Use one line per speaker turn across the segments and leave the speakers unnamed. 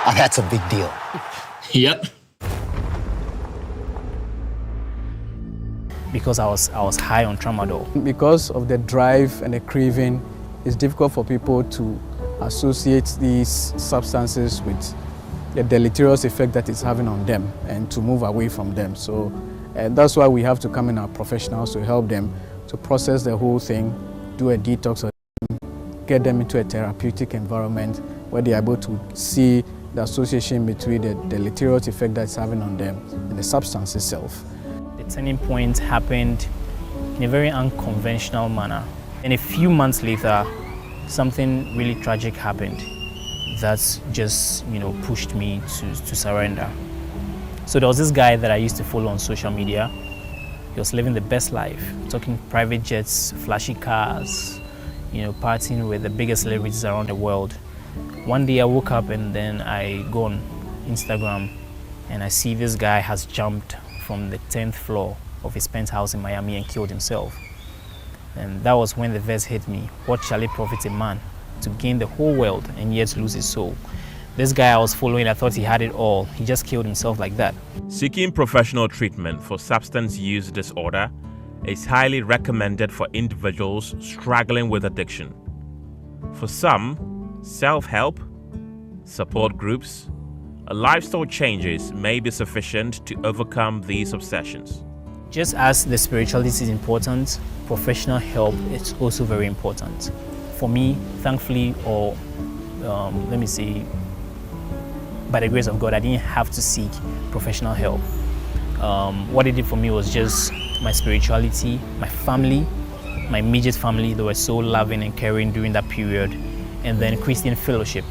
And that's a big deal.
Yep.
Because I was high on tramadol.
Because of the drive and the craving, it's difficult for people to associate these substances with the deleterious effect that it's having on them and to move away from them. So that's why we have to come in our professionals to help them to process the whole thing, do a detox, get them into a therapeutic environment where they're able to see the association between the deleterious effect that it's having on them and the substance itself.
The turning point happened in a very unconventional manner. And a few months later, something really tragic happened that just, pushed me to surrender. So there was this guy that I used to follow on social media. He was living the best life, talking private jets, flashy cars, partying with the biggest celebrities around the world. One day I woke up and then I go on Instagram and I see this guy has jumped from the 10th floor of his penthouse in Miami and killed himself. And that was when the verse hit me. What shall it profit a man to gain the whole world and yet lose his soul? This guy I was following, I thought he had it all. He just killed himself like that.
Seeking professional treatment for substance use disorder is highly recommended for individuals struggling with addiction. For some, self-help, support groups, lifestyle changes may be sufficient to overcome these obsessions.
Just as the spirituality is important, professional help is also very important. For me, thankfully, or let me say, by the grace of God, I didn't have to seek professional help. What it did for me was just my spirituality, my family, my immediate family. They were so loving and caring during that period. And then Christian fellowship.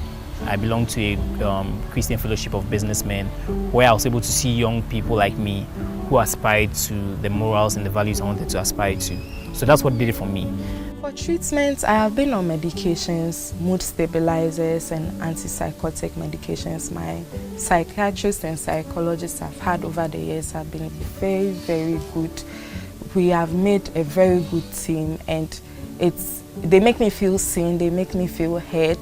I belong to a Christian fellowship of businessmen where I was able to see young people like me who aspired to the morals and the values I wanted to aspire to. So that's what did it for me.
For treatment, I have been on medications, mood stabilizers and antipsychotic medications. My psychiatrists and psychologists I've had over the years have been very, very good. We have made a very good team and they make me feel seen, they make me feel heard.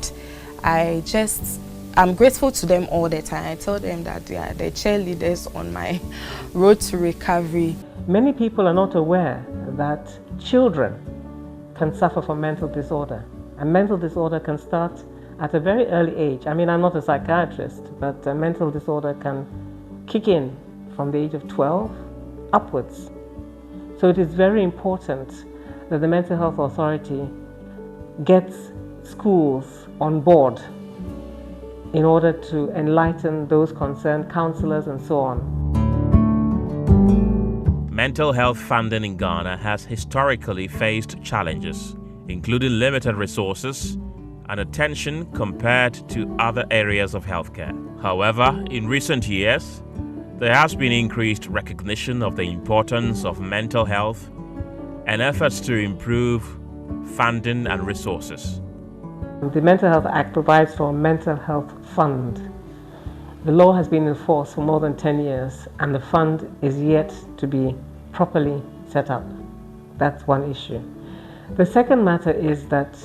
I'm grateful to them all the time. I tell them that they are the cheerleaders on my road to recovery.
Many people are not aware that children can suffer from mental disorder. And mental disorder can start at a very early age. I mean, I'm not a psychiatrist, but mental disorder can kick in from the age of 12 upwards. So it is very important that the Mental Health Authority gets schools on board in order to enlighten those concerned, counselors and so on.
Mental health funding in Ghana has historically faced challenges, including limited resources and attention compared to other areas of healthcare. However, in recent years, there has been increased recognition of the importance of mental health and efforts to improve funding and resources.
The Mental Health Act provides for a mental health fund. The law has been in force for more than 10 years and the fund is yet to be properly set up. That's one issue. The second matter is that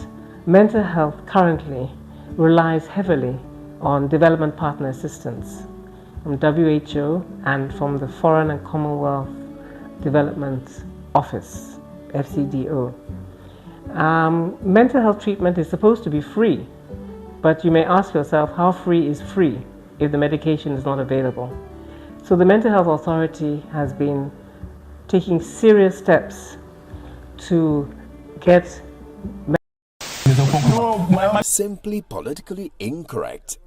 mental health currently relies heavily on development partner assistance from WHO and from the Foreign and Commonwealth Development Office, FCDO. Mental health treatment is supposed to be free, but you may ask yourself, how free is free if the medication is not available? So the Mental Health Authority has been taking serious steps to get
Simply politically incorrect.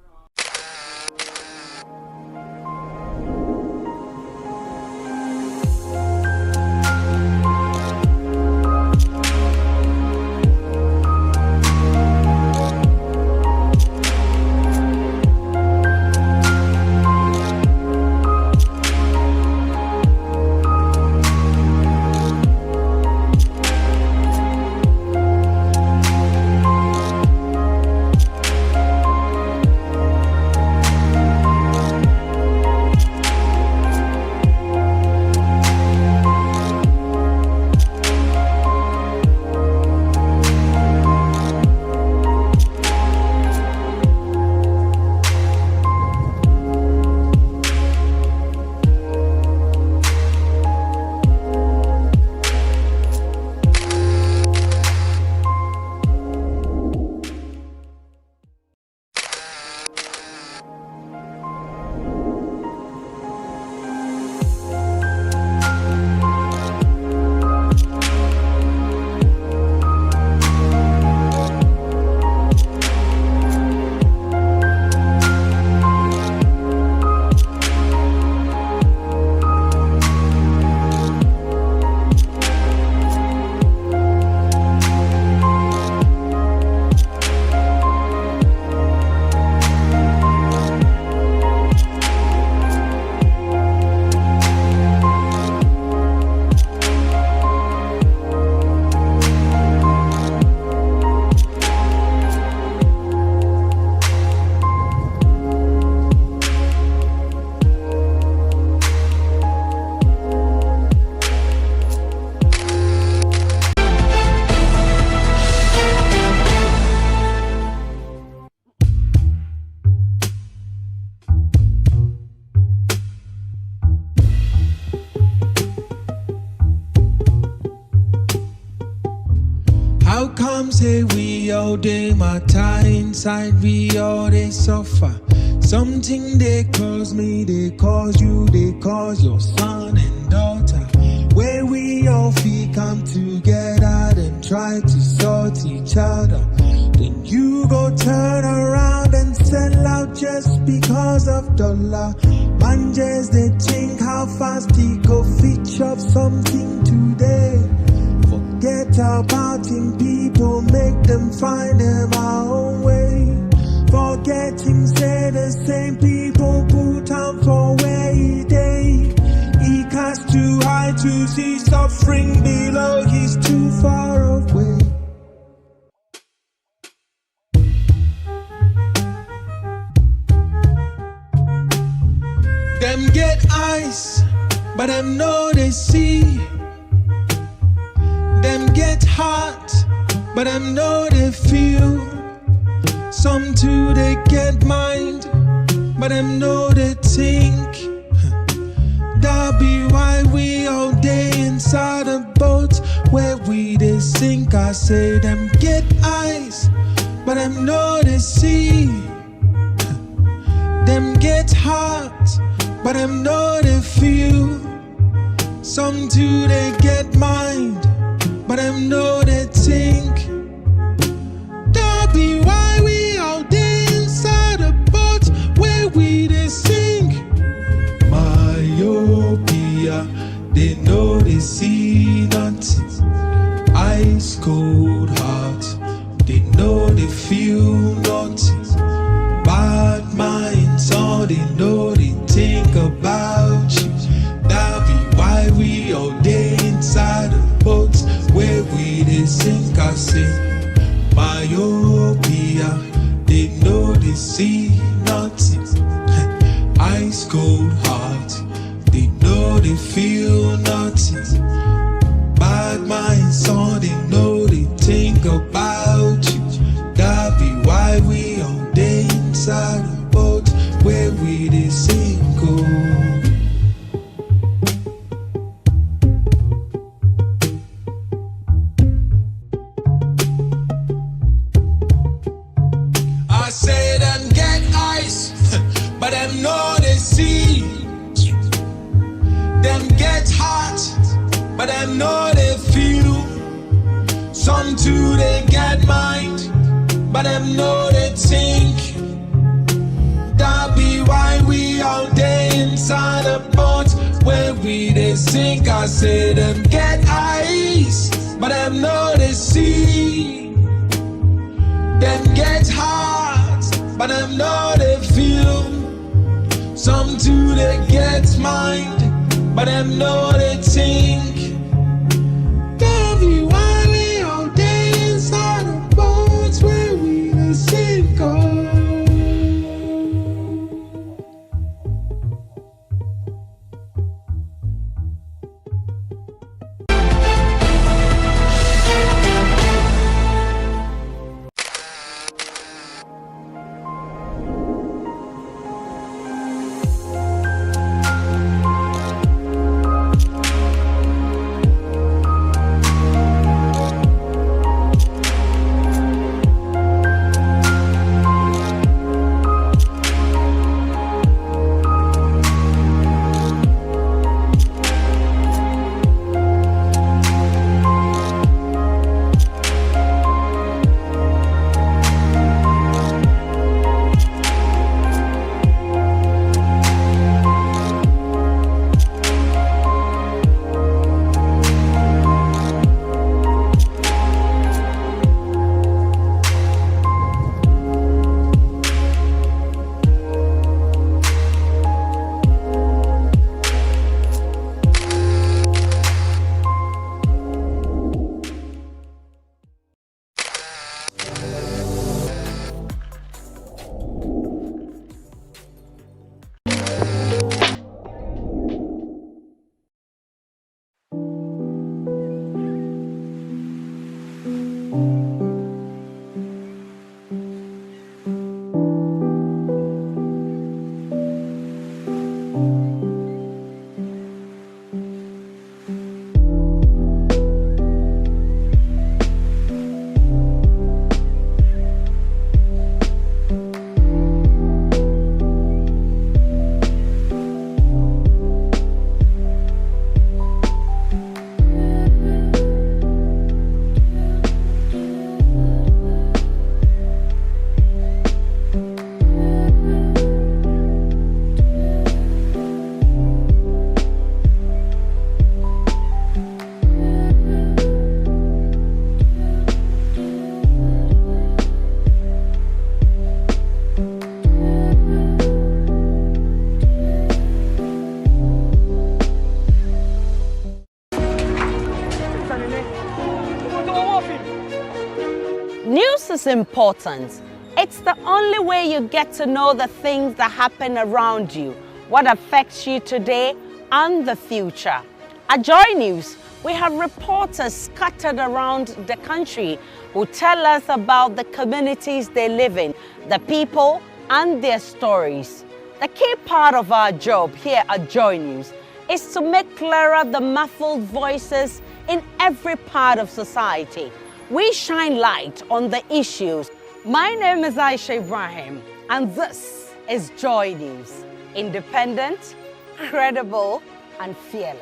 say we all day matter inside, we all they suffer. Something they cause me, they cause you, they cause your son and daughter. Where we all feel come together and try to sort each other. Then you go turn around and sell out just because of dollar. Man just they think how fast he go fetch up something today. Forget about him, people make them find them our own way. Forget him, say the same people put on for where he day. He cast too high to see suffering below, he's too far away. Them get eyes, but them know they see. Them get heart, but them know they feel. Some too they get mind, but them know they think. That be why we all day inside a boat where we they sink. I say them get eyes, but them know they see. Them get heart, but them know they feel. Some too they get mind, but them know they think. That be why we all day inside a boat where we they sink. Myopia, they know they see nothing. Ice cold heart, they know they feel nothing. Bad minds, all they know they think about you. That be why we all day inside the boats where we they sink. I say myopia, they know they see nothing. Ice cold heart, they know they feel nothing. Bad minds, all they know they think about you. That be why we all day inside the boat where we they sink. I say them get eyes, but them know they see. Them get heart, but them know they feel. Some too they get mind, but them know they think. That be why we all day inside a boat where we they sink. I say them get eyes, but them know they see. Them get heart, but them know they feel. Some too they get mind, but them know they think. That be why we all day inside the boats where we they sink.
News is important. It's the only way you get to know the things that happen around you, what affects you today and the future. At JoyNews, we have reporters scattered around the country who tell us about the communities they live in, the people and their stories. The key part of our job here at JoyNews is to make clearer the muffled voices in every part of society. We shine light on the issues. My name is Aisha Ibrahim, and this is JoyNews. Independent, credible, and fearless.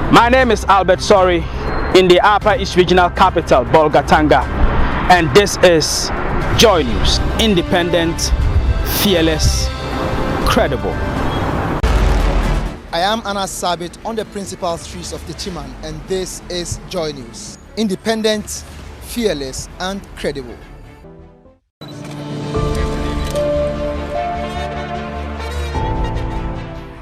My name is Albert Sori in the Upper East Regional Capital, Bolgatanga, and this is JoyNews. Independent, fearless, credible.
I am Anas Sabit on the principal streets of Tichiman, and this is JoyNews. Independent, fearless, and credible.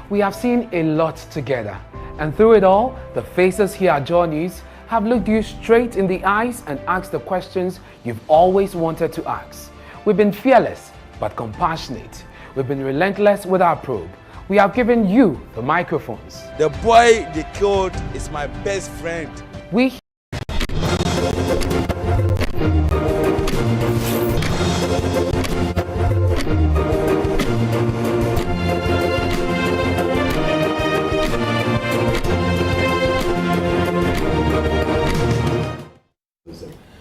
We have seen a lot together, and through it all, the faces here at JoyNews have looked you straight in the eyes and asked the questions you've always wanted to ask. We've been fearless but compassionate. We've been relentless with our probe. We have given you the microphones.
The boy they killed is my best friend.
We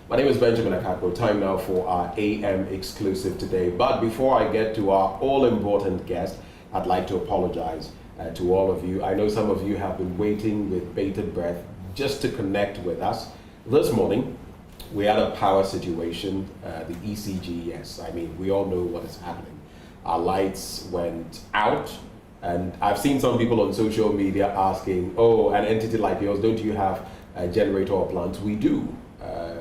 My name is Benjamin Akako. Time now for our AM exclusive today. But before I get to our all-important guest, I'd like to apologize to all of you. I know some of you have been waiting with bated breath just to connect with us. This morning, we had a power situation, the ECG, yes. I mean, we all know what is happening. Our lights went out, and I've seen some people on social media asking, oh, an entity like yours, don't you have a generator or plant? We do.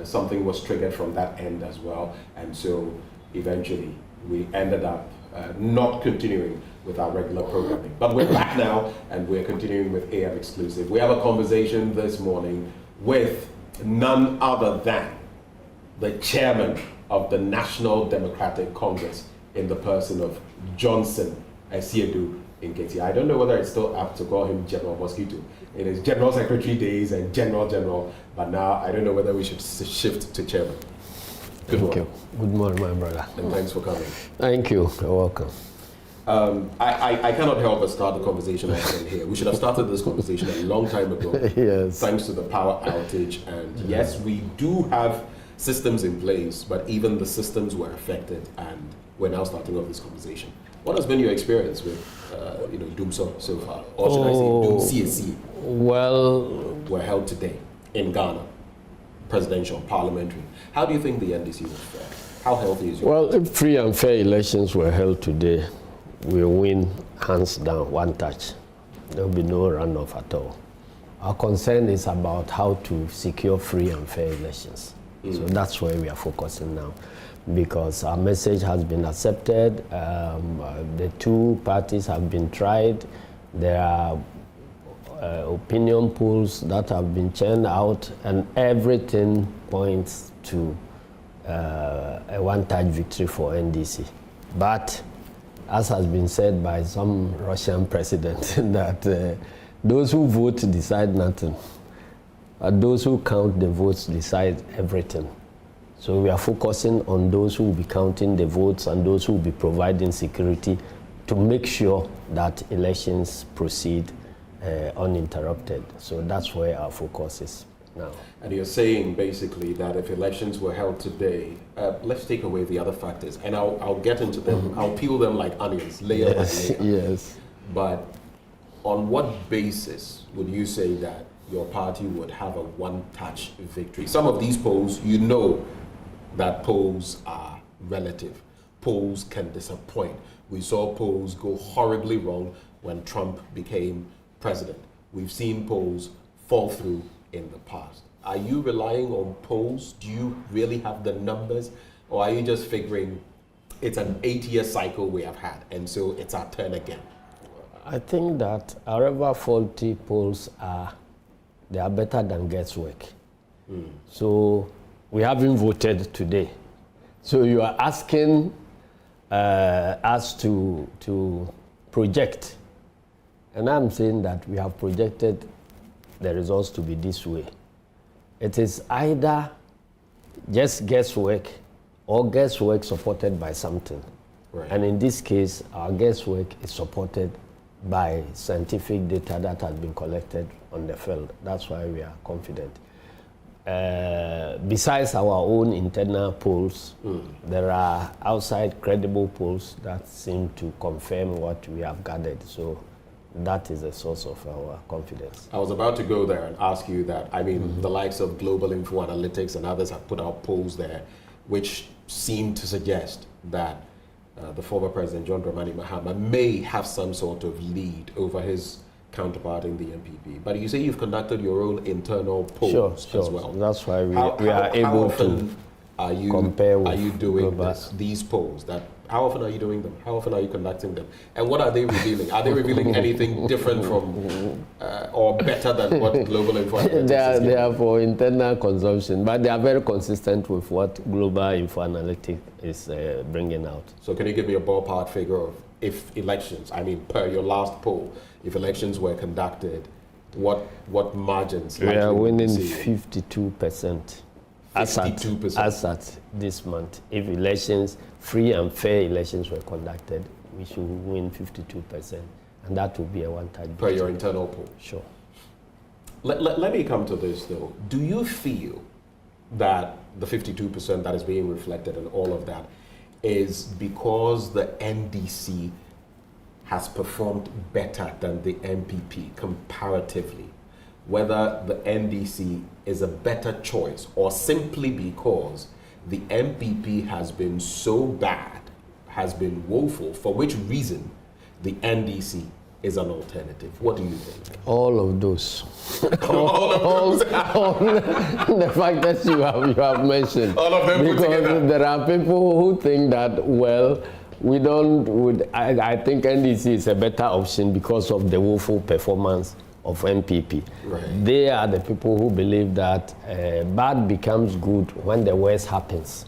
Something was triggered from that end as well, and so eventually we ended up not continuing with our regular programming. But we're back now, and we're continuing with AM Exclusive. We have a conversation this morning with none other than the chairman of the National Democratic Congress in the person of Johnson Asiedu Nketi. I don't know whether it's still apt to call him General Mosquito. It is General Secretary days and General, but now I don't know whether we should shift to chairman.
Thank you. Good morning, my brother.
And thanks for coming.
Thank you. You're welcome.
I cannot help but start the conversation again here. We should have started this conversation a long time ago.
Yes.
Thanks to the power outage. And yes, we do have systems in place, but even the systems were affected, and we're now starting off this conversation. What has been your experience with DUMSO so far? Or should I say DUMCAC?
Well,
were held today in Ghana, presidential, parliamentary. How do you think the NDC will fare? How healthy is your
Well, if free and fair elections were held today, we'll win hands down, one touch. There will be no runoff at all. Our concern is about how to secure free and fair elections. So that's where we are focusing now, because our message has been accepted. The two parties have been tried. There are opinion polls that have been churned out, and everything points to a one-touch victory for NDC. But as has been said by some Russian president, that those who vote decide nothing, but those who count the votes decide everything. So we are focusing on those who will be counting the votes and those who will be providing security to make sure that elections proceed uninterrupted. So that's where our focus is now.
And you're saying basically that if elections were held today, let's take away the other factors, and I'll get into them. I'll peel them like onions, layer by layer.
Yes.
But on what basis would you say that your party would have a one-touch victory? Some of these polls, you know that polls are relative. Polls can disappoint. We saw polls go horribly wrong when Trump became president. We've seen polls fall through in the past. Are you relying on polls? Do you really have the numbers? Or are you just figuring it's an 8-year cycle we have had, and so it's our turn again?
I think that however faulty polls are, They are better than guesswork. So we haven't voted today. So you are asking us to project. And I'm saying that we have projected the results to be this way. It is either just guesswork or guesswork supported by something. Right. And in this case, our guesswork is supported by scientific data that has been collected on the field. That's why we are confident. Besides our own internal polls, there are outside credible polls that seem to confirm what we have gathered. So that is the source of our confidence.
I was about to go there and ask you that. I mean, the likes of Global Info Analytics and others have put out polls there which seem to suggest that the former President John Dramani Mahama may have some sort of lead over his counterpart in the MPP. But you say you've conducted your own internal polls as well.
That's why we are able to compare with.
Are you doing these polls? How often are you doing them? How often are you conducting them? And what are they revealing? Are they revealing anything different from or better than what Global Info Analytics is
They are for internal consumption, but they are very consistent with what Global Info Analytics is bringing out.
So can you give me a ballpark figure of if elections, I mean per your last poll, if elections were conducted, what margins?
We are winning 52%. 52%. As at this month, if elections, free and fair elections were conducted, we should win 52%, and that would be a one-time.
Per your internal poll?
Sure.
Let me come to this though. Do you feel that the 52% that is being reflected and all of that is because the NDC has performed better than the MPP comparatively? Whether the NDC is a better choice or simply because the MPP has been so bad, has been woeful, for which reason the NDC is an alternative? What do you think?
All of those. all the factors you have mentioned.
All of them
because
put together.
There are people who think that, well, I think NDC is a better option because of the woeful performance of MPP.
Right.
They are the people who believe that bad becomes good when the worst happens.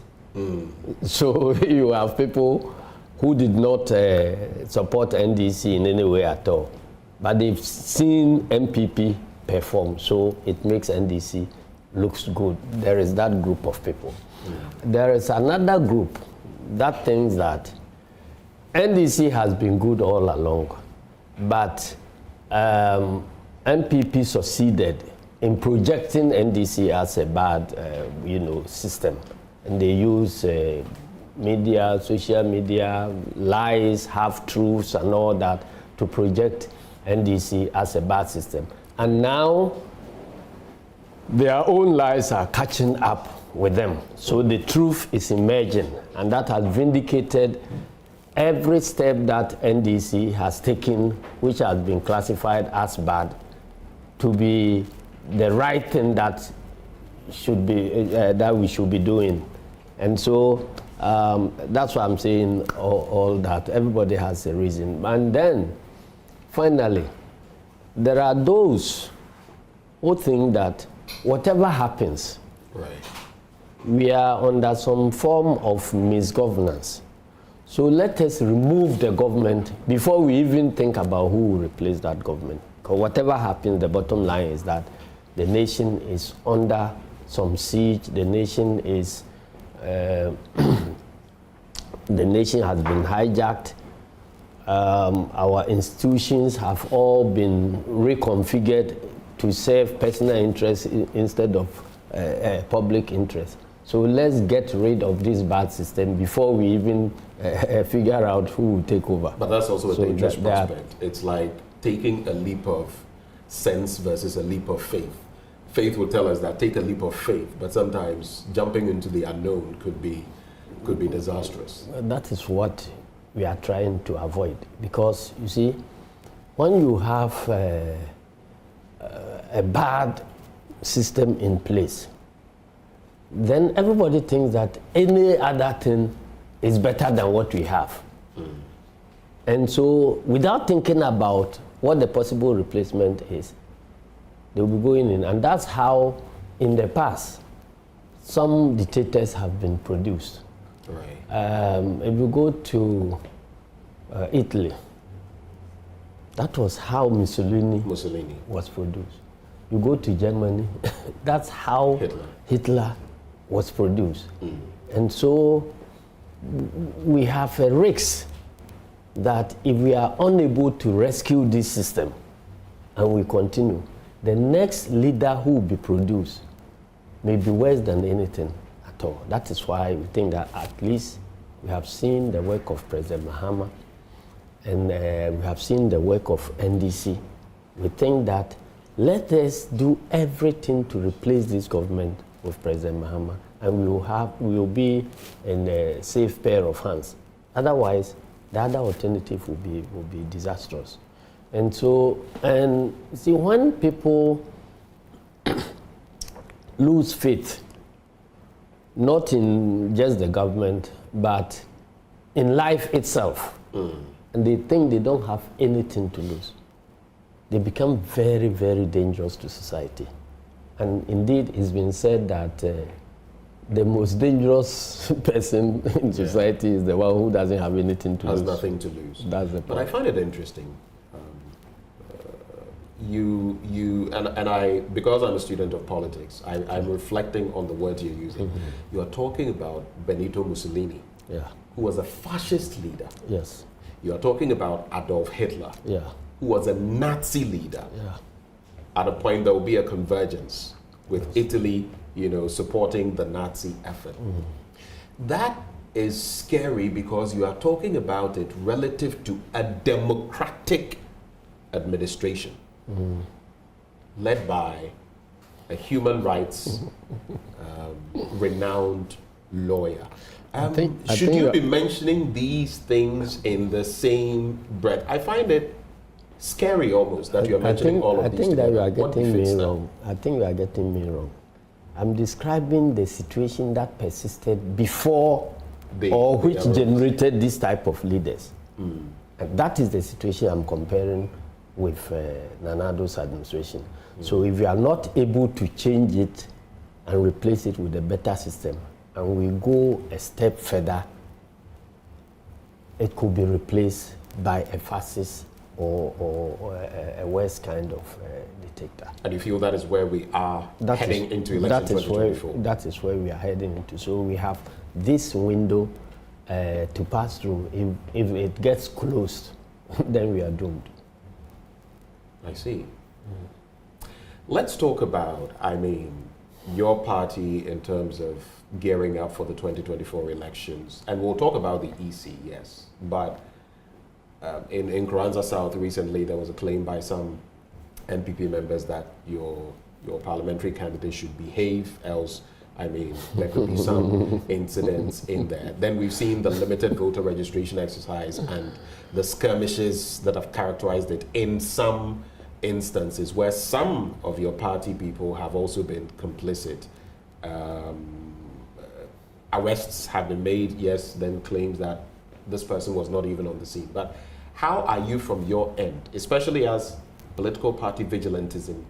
So you have people who did not support NDC in any way at all, but they've seen MPP perform, so it makes NDC looks good. There is that group of people. There is another group that thinks that NDC has been good all along, but MPP succeeded in projecting NDC as a bad, system, and they use media, social media, lies, half-truths, and all that to project NDC as a bad system. And now their own lies are catching up with them. So the truth is emerging, and that has vindicated every step that NDC has taken, which has been classified as bad, to be the right thing that should be that we should be doing. And so that's why I'm saying all that. Everybody has a reason. And then finally, there are those who think that whatever happens, we are under some form of misgovernance. So let us remove the government before we even think about who will replace that government. Because whatever happens, the bottom line is that the nation is under some siege. The nation is, the nation has been hijacked. Our institutions have all been reconfigured to serve personal interests instead of public interest. So let's get rid of this bad system before we even figure out who will take over.
But that's also a dangerous prospect. It's like taking a leap of sense versus a leap of faith. Faith will tell us that take a leap of faith, but sometimes jumping into the unknown could be disastrous.
That is what we are trying to avoid, because you see, when you have a bad system in place, then everybody thinks that any other thing is better than what we have. And so without thinking about what the possible replacement is, They'll be going in. And that's how, in the past, some dictators have been produced.
Right.
If you go to Italy, that was how Mussolini was produced. You go to Germany, that's how Hitler was produced. And so we have a risk that if we are unable to rescue this system and we continue, the next leader who will be produced may be worse than anything at all. That is why we think that at least we have seen the work of President Mahama and we have seen the work of NDC. We think that let us do everything to replace this government with President Mahama, and we will be in a safe pair of hands. Otherwise, the other alternative will be disastrous. And so, and see, when people lose faith, not in just the government, but in life itself, and they think they don't have anything to lose, they become very, very dangerous to society. And indeed, it's been said that the most dangerous person in society is the one who doesn't have anything to lose.
Has nothing to lose.
That's the point.
But I find it interesting. Because I'm a student of politics, I'm reflecting on the words you're using. You are talking about Benito Mussolini, who was a fascist leader.
Yes.
You are talking about Adolf Hitler, who was a Nazi leader. At a point, there will be a convergence with Italy, supporting the Nazi effort. That is scary because you are talking about it relative to a democratic administration led by a human rights renowned lawyer. Should you be mentioning these things in the same breath? I find it scary almost that you're mentioning all of these things.
I think that you are getting me wrong. I think you are getting me wrong. I'm describing the situation that persisted before which generated this type of leaders. And that is the situation I'm comparing with Nanado's administration. So if you are not able to change it and replace it with a better system, and we go a step further, it could be replaced by a fascist or a worse kind of dictator. And
you feel that is where we are heading into election 2024?
That is where we are heading into. So we have this window to pass through. If it gets closed, then we are doomed.
I see. Let's talk about, your party in terms of gearing up for the 2024 elections. And we'll talk about the EC, yes. But in Kranza South recently, there was a claim by some NPP members that your parliamentary candidate should behave, else, there could be some incidents in there. Then we've seen the limited voter registration exercise and the skirmishes that have characterized it in some instances where some of your party people have also been complicit. Arrests have been made, yes, then claims that this person was not even on the scene. But how are you from your end, especially as political party vigilantism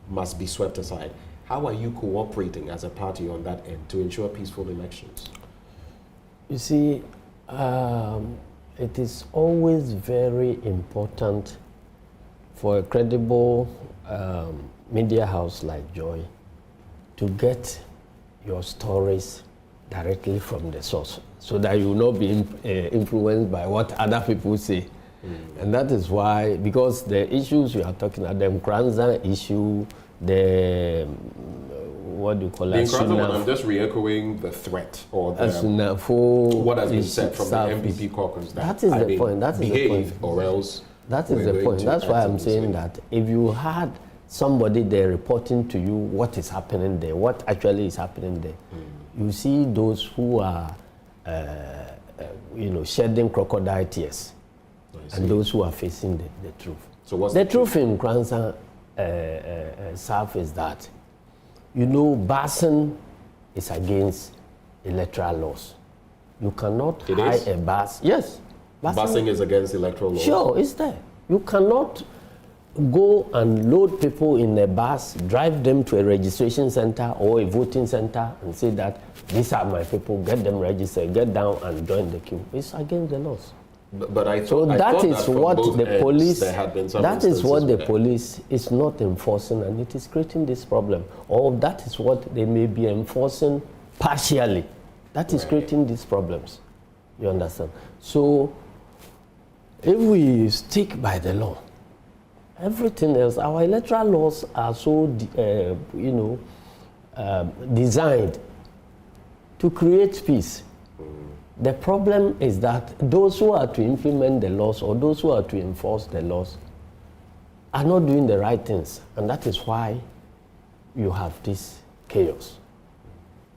must be swept aside, how are you cooperating as a party on that end to ensure peaceful elections?
You see, it is always very important for a credible media house like Joy to get your stories directly from the source so that you will not be influenced by what other people say. And that is why, because the issues you are talking about, the Nkranza issue, the what do you call it?
I'm just re-echoing the threat or what has been said from the MPP caucus.
That is the point. That is the point.
Or else.
That is the point. That's why I'm saying that if you had somebody there reporting to you what is happening there, what actually is happening there, you see those who are, shedding crocodile tears, and those who are facing the truth.
So what's
the truth in Kranza South is that, Basin is against electoral laws. You cannot hire a bus. Yes.
Busing is against electoral laws?
Sure, it's there. You cannot go and load people in a bus, drive them to a registration center or a voting center and say that these are my people, get them registered, get down and join the queue. It's against the laws.
But I thought, that is what the police.
That is what the police is not enforcing, and it is creating this problem. Or that is what they may be enforcing partially. That is creating these problems. You understand? So, if we stick by the law, everything else, our electoral laws are so, designed to create peace. The problem is that those who are to implement the laws or those who are to enforce the laws are not doing the right things, and that is why you have this chaos.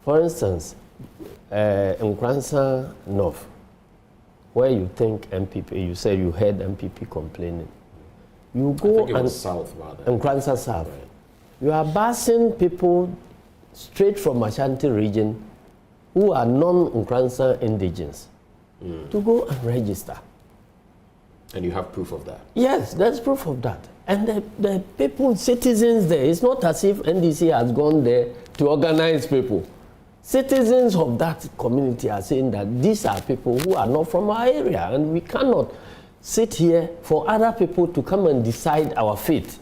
For instance, in Nkransa North, where you think MPP, you said you heard MPP complaining. You go
I think it was south, rather.
Nkransa South. Right. You are busing people straight from Ashanti region who are non-Nkransa indigens to go and register.
And you have proof of that?
Yes, there's proof of that. And the people, citizens there, it's not as if NDC has gone there to organize people. Citizens of that community are saying that these are people who are not from our area, and we cannot sit here for other people to come and decide our fate.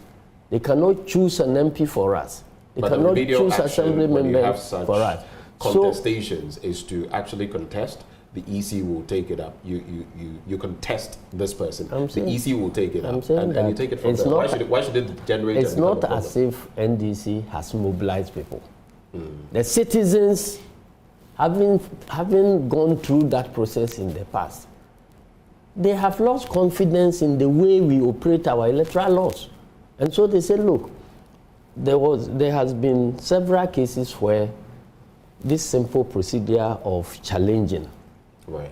They cannot choose an MP for us. They cannot choose assembly members for us.
Contestations is to actually contest. The EC will take it up. You contest this person. The EC will take it up, and you take it from there. Why should it generate?
It's not as if NDC has mobilized people. The citizens, having gone through that process in the past, they have lost confidence in the way we operate our electoral laws, and so they say, look, there has been several cases where this simple procedure of challenging.
Right.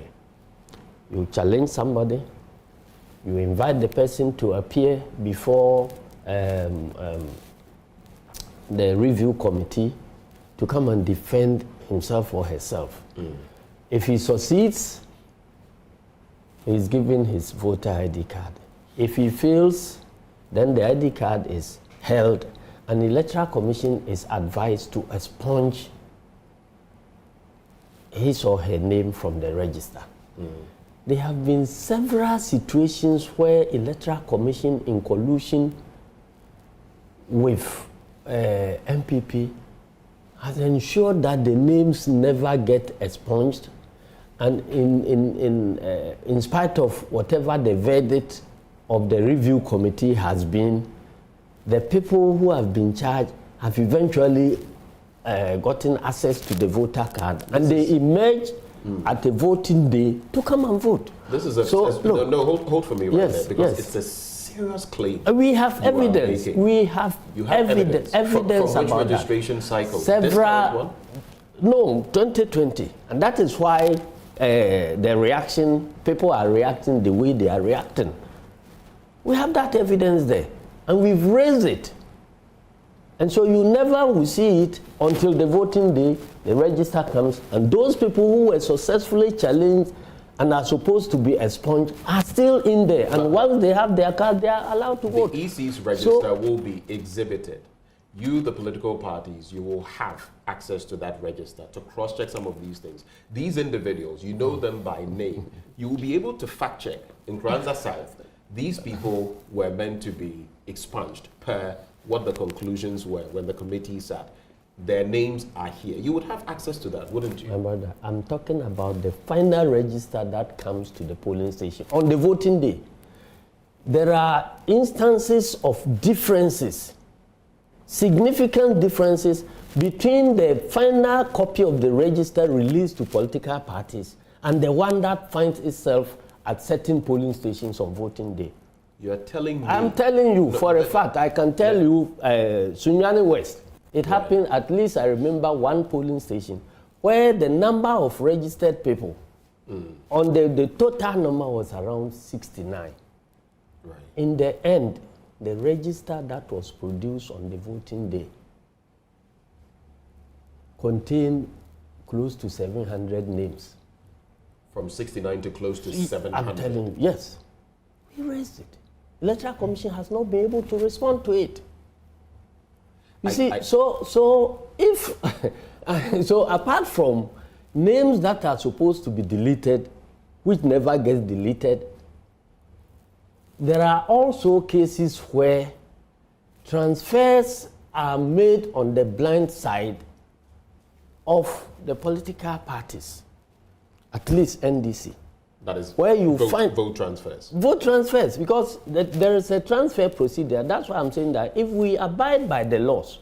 You challenge somebody, you invite the person to appear before the review committee to come and defend himself or herself. If he succeeds, he's given his voter ID card. If he fails, then the ID card is held, and the Electoral Commission is advised to expunge his or her name from the register. There have been several situations where Electoral Commission, in collusion with MPP, has ensured that the names never get expunged, and in spite of whatever the verdict of the review committee has been, the people who have been charged have eventually gotten access to the voter card, and they emerge at the voting day to come and vote.
This is hold for me right there, because it's a serious claim.
We have evidence. We have evidence
from which
about
registration cycle?
Several. No, 2020, and that is why the reaction, people are reacting the way they are reacting. We have that evidence there, and we've raised it. And so you never will see it until the voting day, the register comes, and those people who were successfully challenged and are supposed to be expunged are still in there. And once they have their card, they are allowed to vote.
The EC's register will be exhibited. You, the political parties, you will have access to that register to cross-check some of these things. These individuals, you know them by name. You will be able to fact-check. In Nkransa South, these people were meant to be expunged per what the conclusions were when the committee sat. Their names are here. You would have access to that, wouldn't you?
I'm talking about the final register that comes to the polling station on the voting day. There are instances of differences, significant differences between the final copy of the register released to political parties and the one that finds itself at certain polling stations on voting day.
You are telling me?
I'm telling you for a fact. I can tell you, Sunyani West. It happened, at least I remember one polling station where the number of registered people on the total number was around 69.
Right.
In the end, the register that was produced on the voting day contained close to 700 names.
From 69 to close to 700?
I'm telling you, yes. We raised it. Electoral Commission has not been able to respond to it. You see, so if so apart from names that are supposed to be deleted, which never gets deleted, there are also cases where transfers are made on the blind side of the political parties, at least NDC.
That is
where you
find vote transfers.
Vote transfers, because there is a transfer procedure. That's why I'm saying that if we abide by the laws,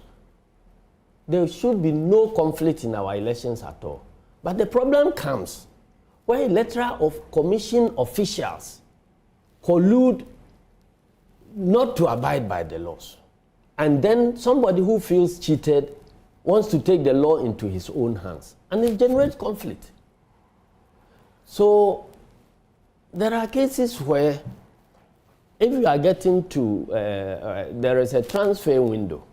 there should be no conflict in our elections at all. But the problem comes where Electoral Commission officials collude not to abide by the laws. And then somebody who feels cheated wants to take the law into his own hands. And it generates conflict. So there are cases where if you are getting to, there is a transfer window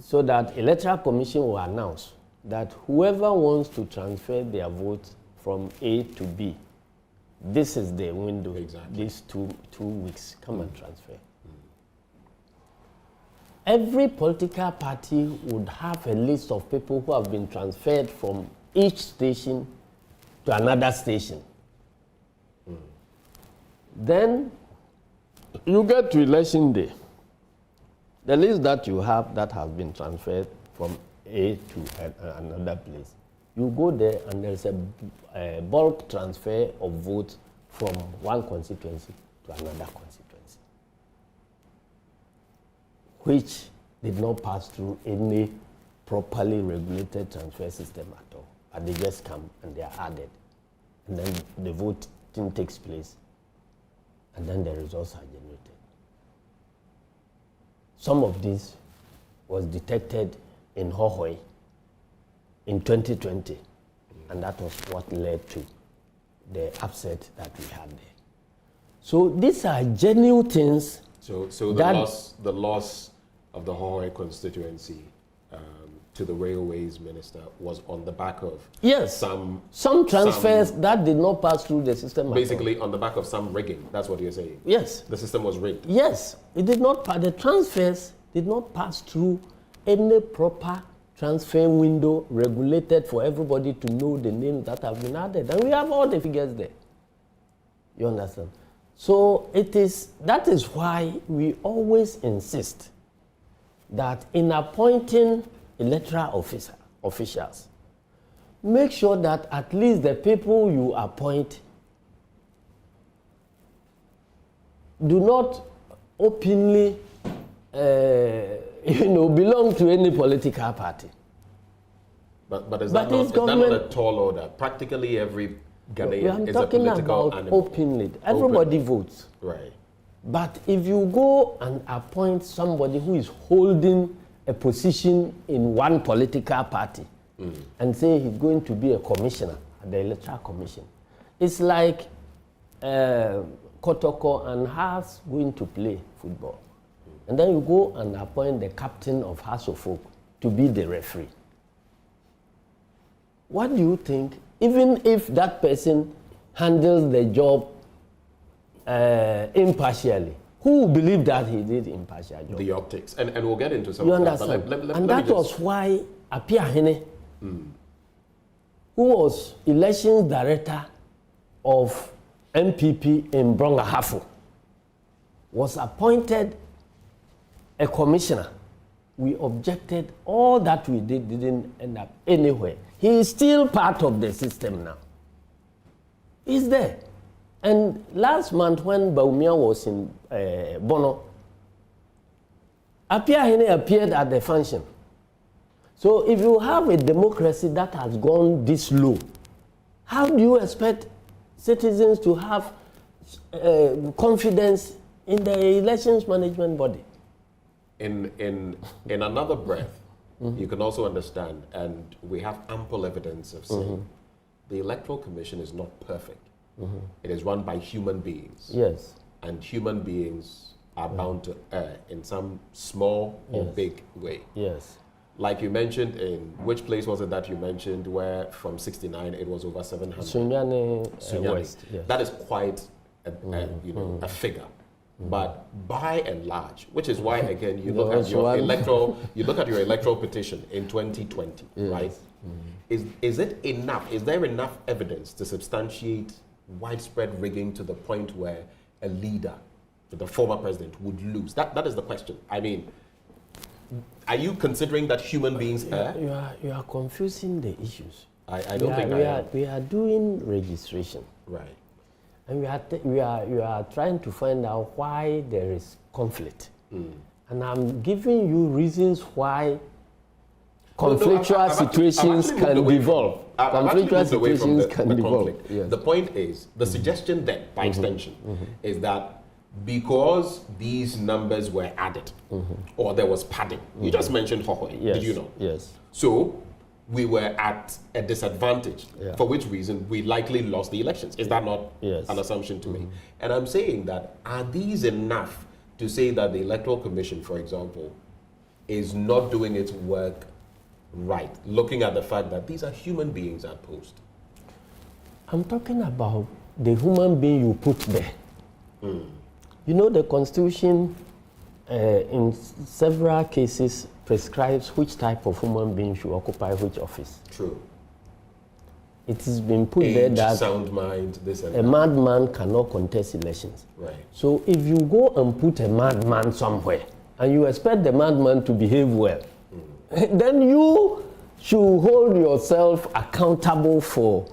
so that Electoral Commission will announce that whoever wants to transfer their vote from A to B, this is the window, exactly. These two weeks, come and transfer. Every political party would have a list of people who have been transferred from each station to another station. Then you get to election day. The list that you have that has been transferred from A to another place, you go there and there's a bulk transfer of votes from one constituency to another constituency, which did not pass through any properly regulated transfer system at all. But they just come and they are added. And then the voting takes place. And then the results are generated. Some of this was detected in Hohoi in 2020. And that was what led to the upset that we had there. So these are genuine things.
So the loss of the Hohoi constituency to the railways minister was on the back of
some transfers that did not pass through the system.
Basically, on the back of some rigging. That's what you're saying.
Yes,
the system was rigged.
Yes, it did not. The transfers did not pass through any proper transfer window regulated for everybody to know the names that have been added, and we have all the figures there. You understand? So that is why we always insist that in appointing electoral officials, make sure that at least the people you appoint do not openly belong to any political party.
But is that not a tall order? Practically every Ghanaian is a political animal. I'm talking about
openly. Everybody votes.
Right.
But if you go and appoint somebody who is holding a position in one political party and say he's going to be a commissioner at the Electoral Commission, it's like Kotoko and Haas going to play football. And then you go and appoint the captain of House of Folk to be the referee. What do you think, even if that person handles the job impartially, who will believe that he did impartial job?
The optics. And we'll get into some
you
of that.
understand? And that was why Apia Hene, who was elections director of MPP in Brongahafo, was appointed a commissioner. We objected. All that we didn't end up anywhere. He is still part of the system now. He's there. And last month when Baumia was in Bono, Apia Hene appeared at the function. So if you have a democracy that has gone this low, how do you expect citizens to have confidence in the elections management body?
In another breath, you can also understand, and we have ample evidence of saying, the Electoral Commission is not perfect. It is run by human beings.
Yes.
And human beings are bound to err in some small or big way.
Yes.
Like you mentioned, in which place was it that you mentioned where from 69 it was over 700?
Sunyani West.
Yes. That is quite a figure. But by and large, which is why again you look at your electoral petition in 2020, right? Is it enough? Is there enough evidence to substantiate widespread rigging to the point where a leader, the former president, would lose? That is the question. I mean, are you considering that human beings err?
You are confusing the issues.
I don't think I am.
We are doing registration.
Right.
And we are trying to find out why there is conflict. And I'm giving you reasons why conflictual situations can devolve. Conflictual situations can devolve.
Yes. The point is, the suggestion then, by extension, is that because these numbers were added, or there was padding, you just mentioned Hohoi, did you know?
Yes.
So we were at a disadvantage, for which reason we likely lost the elections. Is that not an assumption to me? And I'm saying that, are these enough to say that the Electoral Commission, for example, is not doing its work right, looking at the fact that these are human beings at post?
I'm talking about the human being you put there. You know, the Constitution in several cases prescribes which type of human being should occupy which office.
True.
It has been put there that
sound mind, this and
a madman cannot contest elections.
Right.
So if you go and put a madman somewhere and you expect the madman to behave well, then you should hold yourself accountable for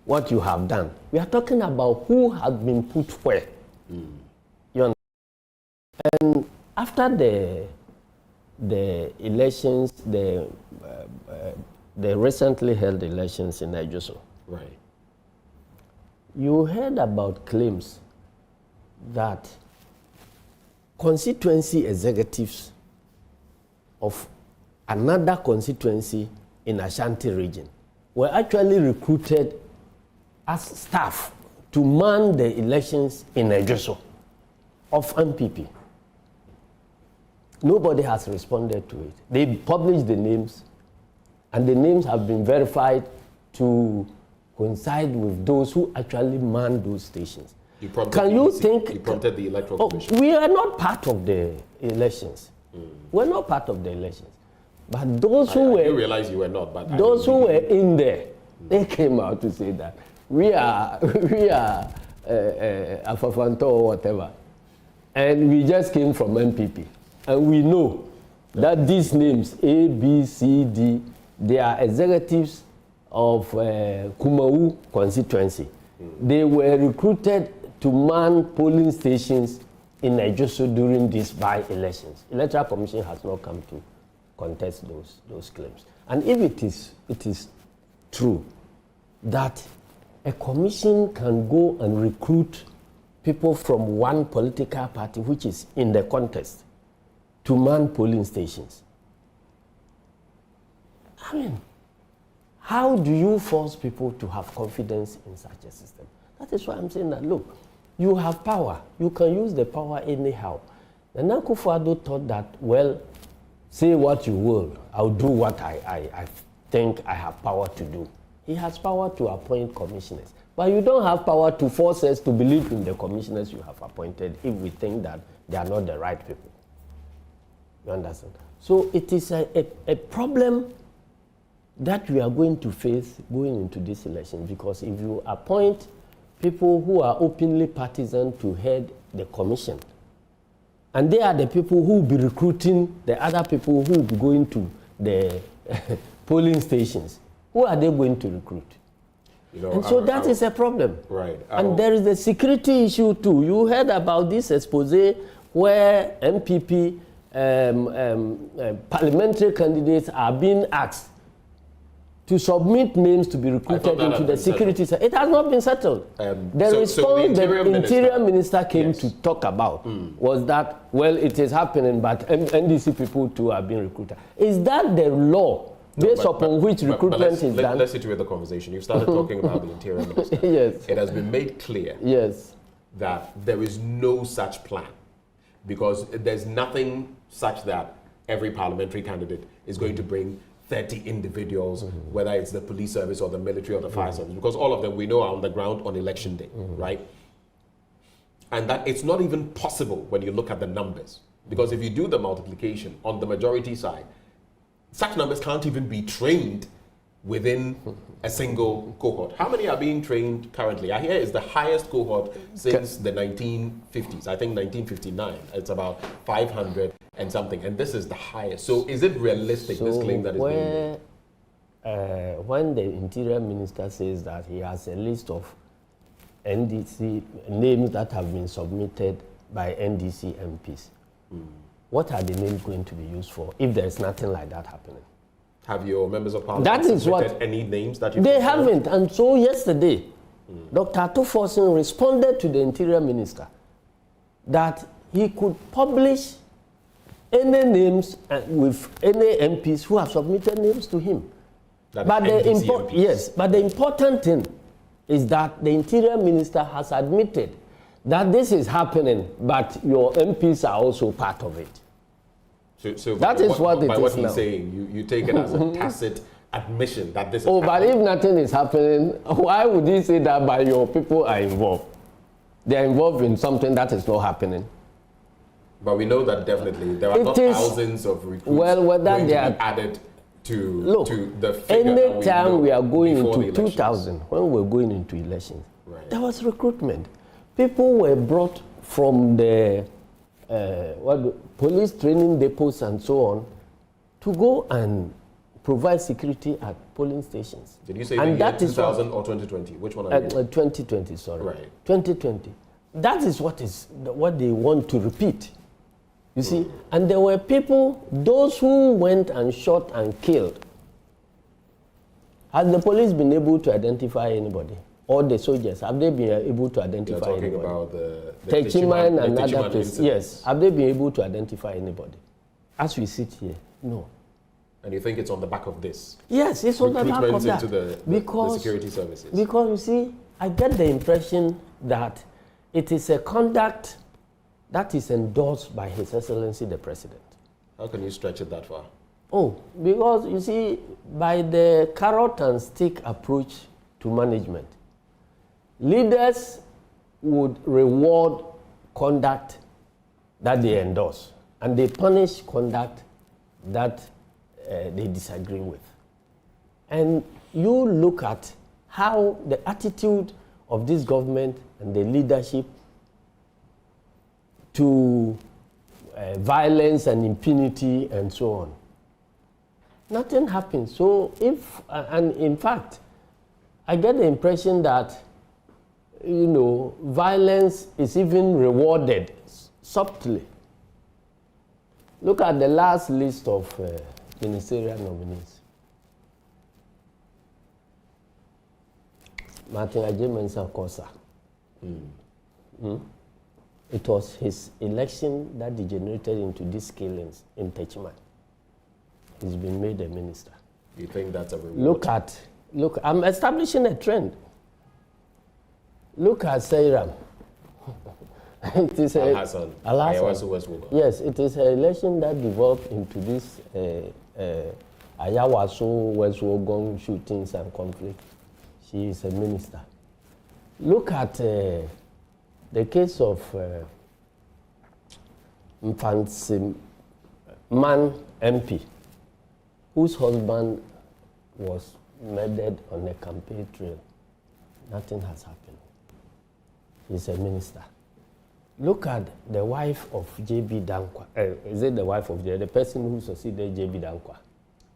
what you have done. We are talking about who has been put where. You understand? And after the elections, the recently held elections in Nigeria,
right,
you heard about claims that constituency executives of another constituency in Ashanti region were actually recruited as staff to man the elections in Nigeria of MPP. Nobody has responded to it. They published the names, and the names have been verified to coincide with those who actually man those stations. Can you think?
You prompted the Electoral Commission.
We are not part of the elections. We're not part of the elections. But those who were...
I realize you were not, but...
Those who were in there, they came out to say that we are Afafanto or whatever. And we just came from MPP. And we know that these names, A, B, C, D, they are executives of Kumau constituency. They were recruited to man polling stations in Nigeria during these by-elections. Electoral Commission has not come to contest those claims. And if it is true that a commission can go and recruit people from one political party which is in the contest to man polling stations, I mean, how do you force people to have confidence in such a system? That is why I'm saying that, look, you have power. You can use the power anyhow. And Akufo-Addo thought that, well, say what you will, I'll do what I think I have power to do. He has power to appoint commissioners. But you don't have power to force us to believe in the commissioners you have appointed if we think that they are not the right people. You understand? So it is a problem that we are going to face going into this election, because if you appoint people who are openly partisan to head the commission, and they are the people who will be recruiting the other people who will be going to the polling stations, who are they going to recruit? You know, and so that is a problem.
Right.
And there is the security issue too. You heard about this expose where MPP parliamentary candidates are being asked to submit names to be recruited into the security. It has not been settled. The response the Interior Minister came to talk about was that, well, it is happening, but NDC people too are being recruited. Is that the law based upon which recruitment is done?
Let's situate the conversation. You started talking about the Interior Minister.
Yes.
It has been made clear that there is no such plan, because there's nothing such that every parliamentary candidate is going to bring 30 individuals, whether it's the police service or the military or the fire service, because all of them we know are on the ground on election day, right? And that it's not even possible when you look at the numbers. Because if you do the multiplication on the majority side, such numbers can't even be trained within a single cohort. How many are being trained currently? I hear it's the highest cohort since the 1950s. I think 1959. It's about 500 and something. And this is the highest. So is it realistic, this claim that is being made?
When the Interior Minister says that he has a list of NDC names that have been submitted by NDC MPs, what are the names going to be used for if there is nothing like that happening?
Have your members of parliament submitted any names that you...
They haven't. And so yesterday, Dr. Atuforsen responded to the Interior Minister that he could publish any names with any MPs who have submitted names to him. But the important thing is that the Interior Minister has admitted that this is happening, but your MPs are also part of it.
So
that is what it is now.
By what he's saying, you take it as a tacit admission that this is
happening. But if nothing is happening, why would he say that by your people are involved? They are involved in something that is not happening.
But we know that definitely there are not thousands of recruits going to be added to the figure.
Anytime we are going into 2000, when we were going into elections, there was recruitment. People were brought from the police training depots and so on to go and provide security at polling stations.
Did you say and that is 2000 or 2020? Which one are you?
2020, sorry.
Right.
2020. That is what they want to repeat. You see? And there were people, those who went and shot and killed. Has the police been able to identify anybody? Or the soldiers, have they been able to identify anybody?
You're talking about the
Techiman and other places. Yes. Have they been able to identify anybody? As we sit here, no.
And you think it's on the back of this?
Yes, it's on the back of that.
Into the security services.
Because you see, I get the impression that it is a conduct that is endorsed by His Excellency the President.
How can you stretch it that far?
Oh, because you see, by the carrot and stick approach to management, leaders would reward conduct that they endorse, and they punish conduct that they disagree with. And you look at how the attitude of this government and the leadership to violence and impunity and so on. Nothing happens. So and in fact, I get the impression that violence is even rewarded subtly. Look at the last list of ministerial nominees. Martin Ajemensa Kosa. It was his election that degenerated into these killings in Techiman. He's been made a minister.
You think that's a reward?
Look, I'm establishing a trend. Look at Seiram. It is
Al-Hassan.
Yes, it is an election that developed into this Ayawaso, West Wogon shootings and conflict. She is a minister. Look at the case of Mfansi Man MP, whose husband was murdered on a campaign trail. Nothing has happened. He's a minister. Look at the wife of J.B. Dankwa. Is it the wife of the person who succeeded J.B. Dankwa?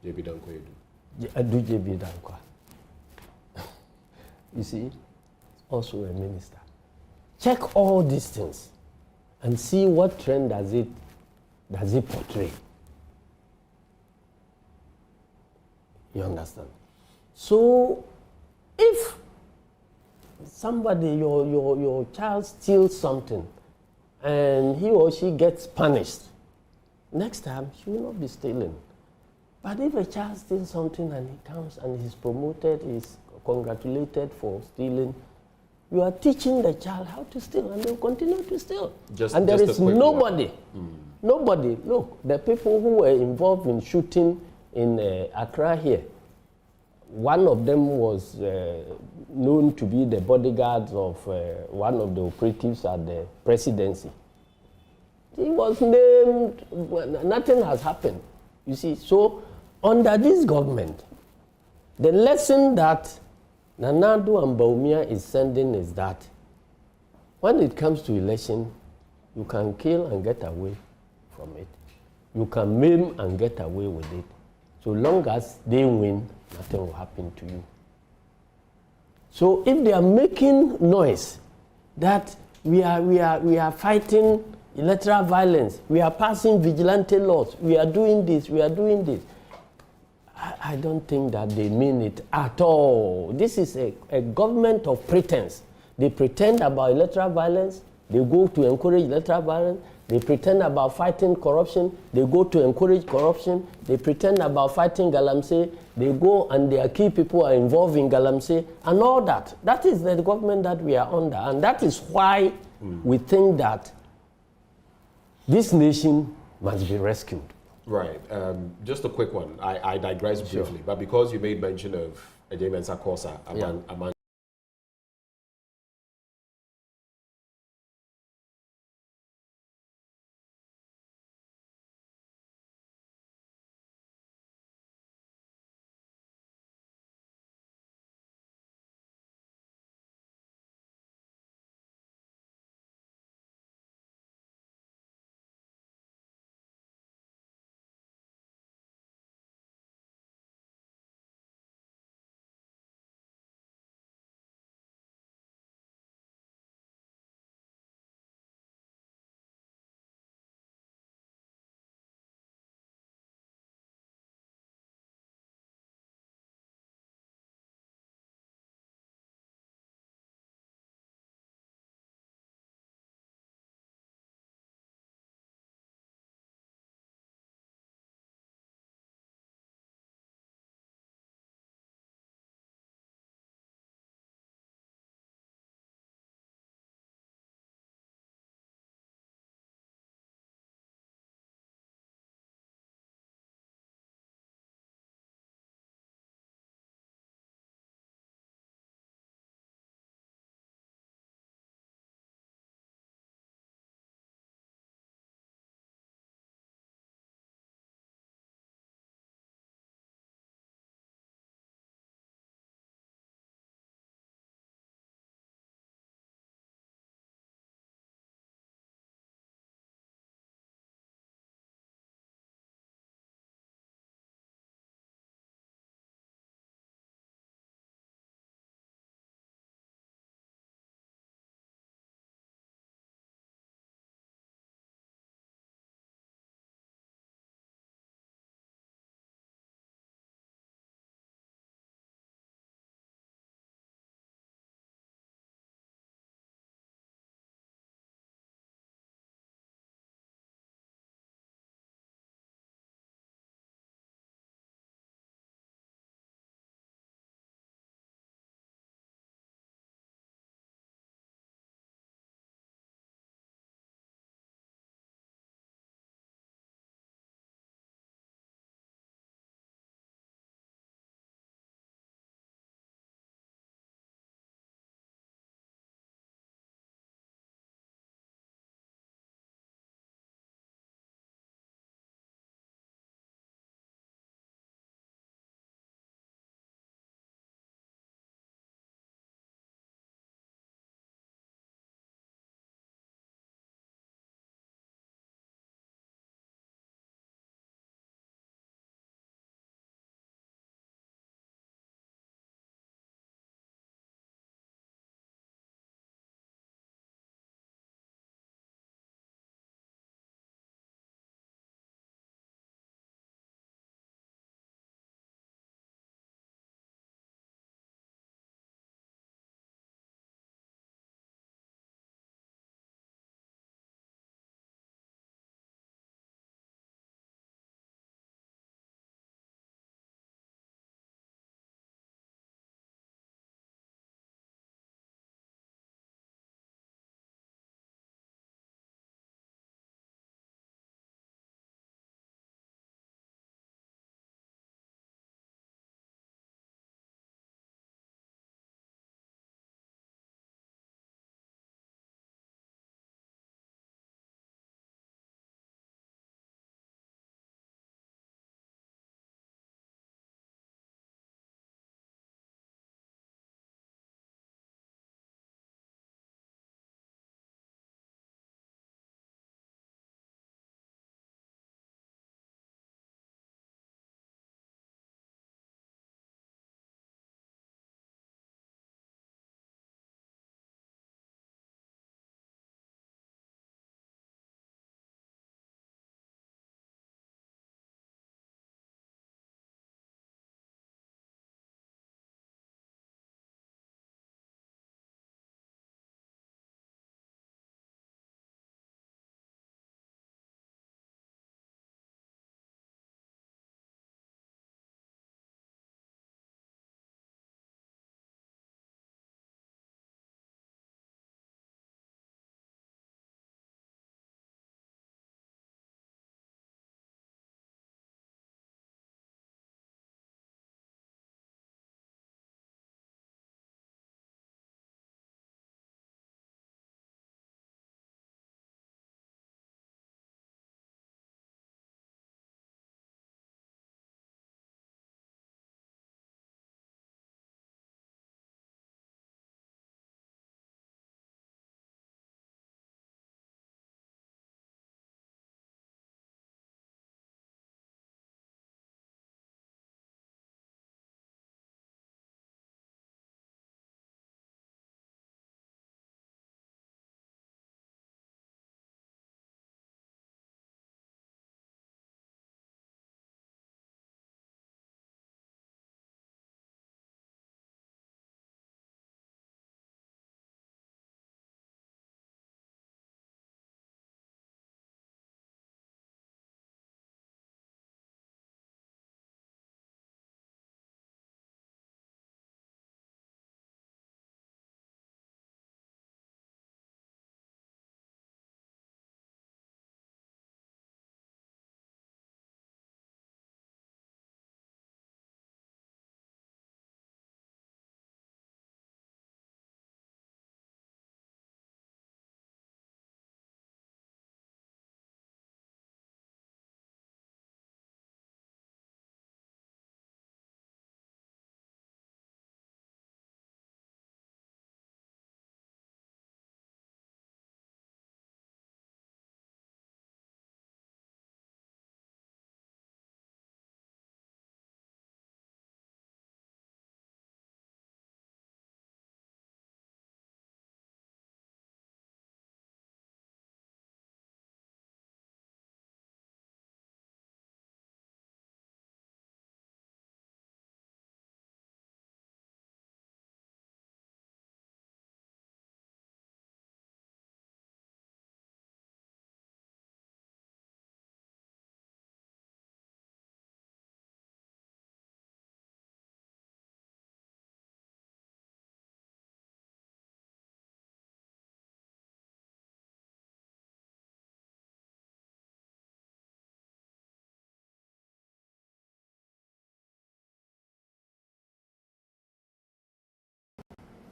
J.B. Dankwa,
Edu J.B. Dankwa. You see, also a minister. Check all these things and see what trend does it portray. You understand? So, if somebody, your child steals something and he or she gets punished, next time she will not be stealing. But if a child steals something and he comes and he's promoted, he's congratulated for stealing, you are teaching the child how to steal and they'll continue to steal. And there is nobody, look, the people who were involved in shooting in Accra here, one of them was known to be the bodyguards of one of the operatives at the presidency. He was named, nothing has happened. You see, so under this government, the lesson that Nanado and Baumia is sending is that when it comes to election, you can kill and get away from it. You can maim and get away with it. So long as they win, nothing will happen to you. So if they are making noise that we are fighting electoral violence, we are passing vigilante laws, we are doing this, I don't think that they mean it at all. This is a government of pretense. They pretend about electoral violence, they go to encourage electoral violence, they pretend about fighting corruption, they go to encourage corruption, they pretend about fighting galamsey, they go and their key people are involved in galamsey, and all that. That is the government that we are under, and that is why we think that this nation must be rescued.
Right. Just a quick one. I digress briefly, but because you made mention of Ejim Mensah Kosa among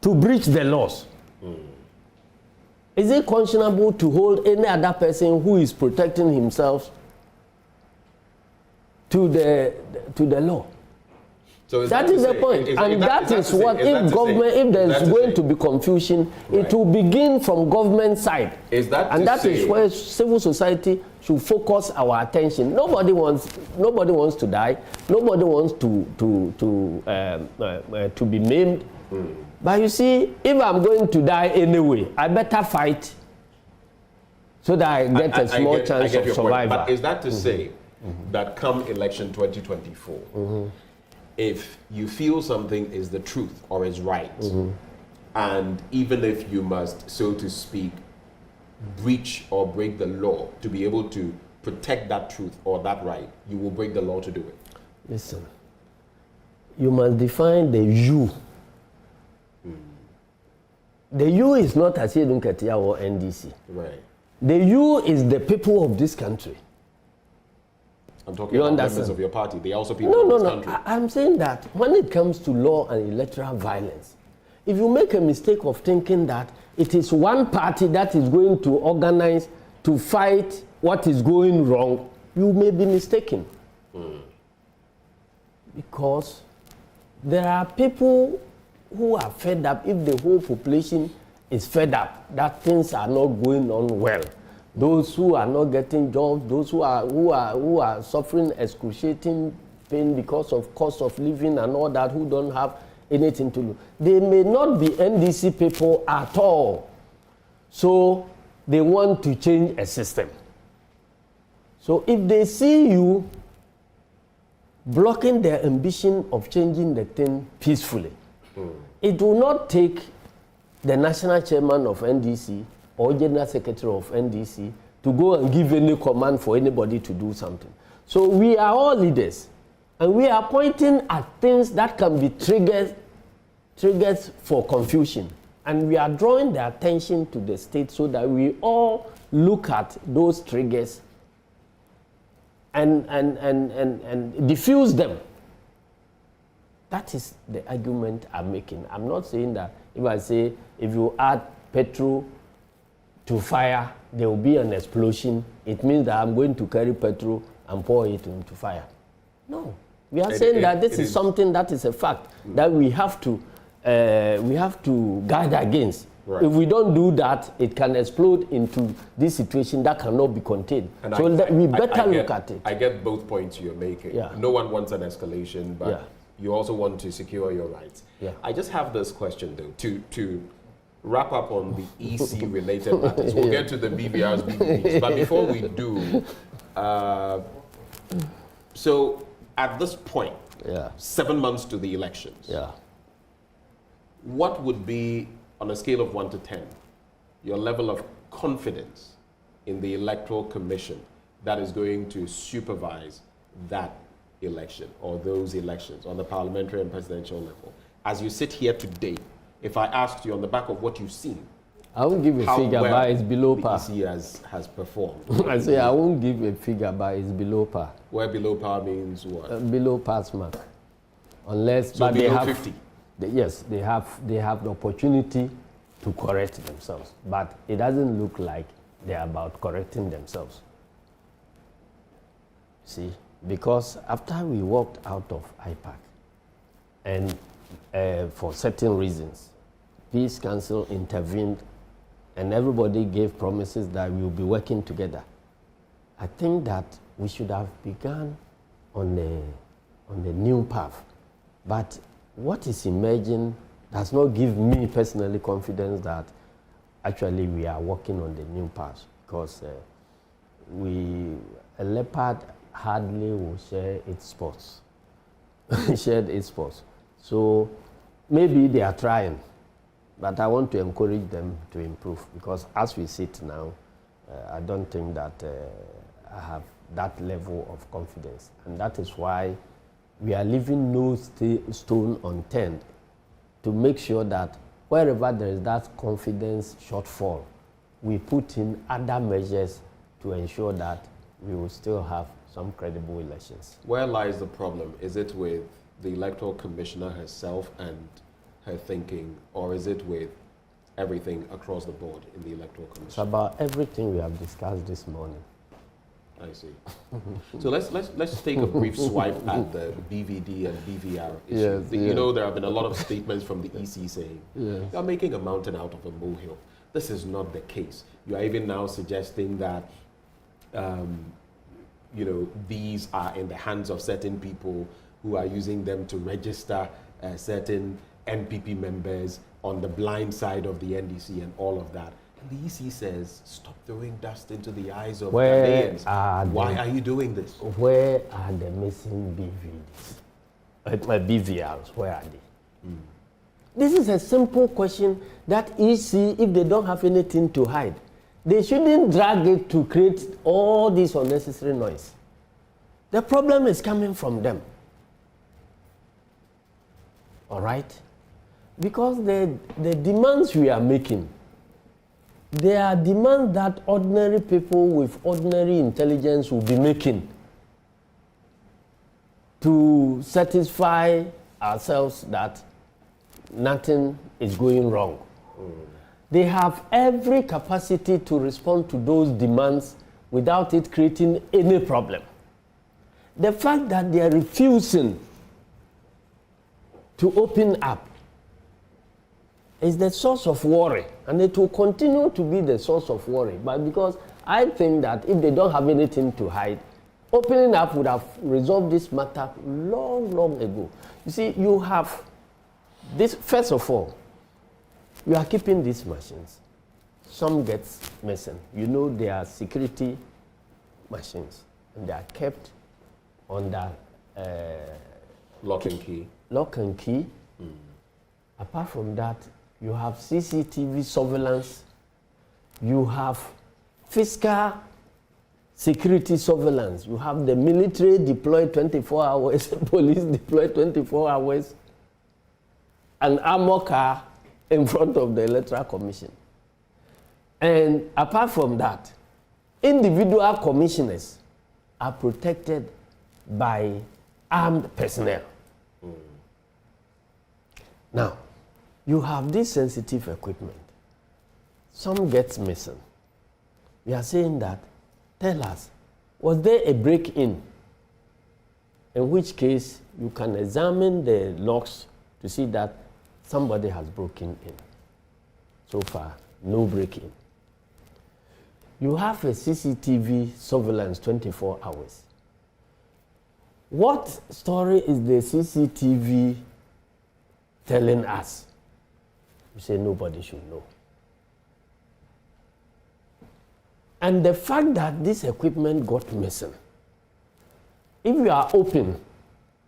to breach the laws. Is it conscionable to hold any other person who is protecting himself to the law?
So
that is the point, and that is what, if government, if there is going to be confusion, it will begin from government side.
Is that
and that is where civil society should focus our attention. Nobody wants to die. Nobody wants to be maimed. But you see, if I'm going to die anyway, I better fight so that I get a small chance of survival.
But is that to say that come election 2024, if you feel something is the truth or is right, and even if you must, so to speak, breach or break the law to be able to protect that truth or that right, you will break the law to do it?
Listen, you must define the you. The you is not Asiedun Ketia or NDC.
Right.
The you is the people of this country.
I'm talking about members of your party. They are also people of this country.
I'm saying that when it comes to law and electoral violence, if you make a mistake of thinking that it is one party that is going to organize to fight what is going wrong, you may be mistaken. Because there are people who are fed up. If the whole population is fed up that things are not going on well, those who are not getting jobs, those who are suffering excruciating pain because of cost of living and all that, who don't have anything to do, they may not be NDC people at all. So they want to change a system. So if they see you blocking their ambition of changing the thing peacefully, it will not take the national chairman of NDC or general secretary of NDC to go and give any command for anybody to do something. So we are all leaders, and we are pointing at things that can be triggers for confusion. And we are drawing the attention to the state so that we all look at those triggers and diffuse them. That is the argument I'm making. I'm not saying that if I say if you add petrol to fire, there will be an explosion, it means that I'm going to carry petrol and pour it into fire. No. We are saying that this is something that is a fact that we have to guard against. Right. If we don't do that, it can explode into this situation that cannot be contained. And so we better look at it.
I get both points you're making. Yeah. No one wants an escalation, but you also want to secure your rights. Yeah. I just have this question, though, to wrap up on the EC-related matters. We'll get to the BVRs, BVPs. But before we do, so at this point, 7 months to the elections, what would be, on a scale of 1 to 10, your level of confidence in the Electoral Commission that is going to supervise that election or those elections on the parliamentary and presidential level? As you sit here today, if I asked you on the back of what you've seen,
I won't give a figure, but it's below par.
The EC has performed.
I say I won't give a figure, but it's below par.
Where below par means what?
Below pass mark. Unless,
so but below they have 50.
Yes, they have the opportunity to correct themselves, but it doesn't look like they're about correcting themselves. See, because after we walked out of IPAC, and for certain reasons, Peace Council intervened, and everybody gave promises that we will be working together. I think that we should have begun on the new path, but what is emerging does not give me personally confidence that actually we are working on the new path, because a leopard hardly will share its spots, shared its spots. So maybe they are trying, but I want to encourage them to improve, because as we sit now, I don't think that I have that level of confidence, and that is why we are leaving no stone unturned to make sure that wherever there is that confidence shortfall, we put in other measures to ensure that we will still have some credible elections.
Where lies the problem? Is it with the Electoral Commissioner herself and her thinking, or is it with everything across the board in the Electoral Commission?
It's about everything we have discussed this morning.
I see. So let's take a brief swipe at the BVD and BVR issue.
Yes,
You know, there have been a lot of statements from the EC saying,
yes,
you're making a mountain out of a molehill. This is not the case. You are even now suggesting that, you know, these are in the hands of certain people who are using them to register certain NPP members on the blind side of the NDC and all of that. And the EC says, stop throwing dust into the eyes of Ghanaians. Why are you doing this?
Where are the missing BVDs? My BVRs, where are they? This is a simple question that EC, if they don't have anything to hide, they shouldn't drag it to create all this unnecessary noise. The problem is coming from them. All right? Because the demands we are making, they are demands that ordinary people with ordinary intelligence will be making to satisfy ourselves that nothing is going wrong. They have every capacity to respond to those demands without it creating any problem. The fact that they are refusing to open up is the source of worry, and it will continue to be the source of worry. But because I think that if they don't have anything to hide, opening up would have resolved this matter long, long ago. You see, you have this, first of all, you are keeping these machines. Some gets missing. You know, they are security machines, and they are kept under
lock and key.
Lock and key. Apart from that, you have CCTV surveillance. You have fiscal security surveillance. You have the military deployed 24 hours, police deployed 24 hours, an armor car in front of the Electoral Commission. And apart from that, individual commissioners are protected by armed personnel. Now, you have this sensitive equipment. Some gets missing. We are saying that, tell us, was there a break-in? In which case, you can examine the logs to see that somebody has broken in. So far, no break-in. You have a CCTV surveillance 24 hours. What story is the CCTV telling us? You say nobody should know. And the fact that this equipment got missing, if you are open,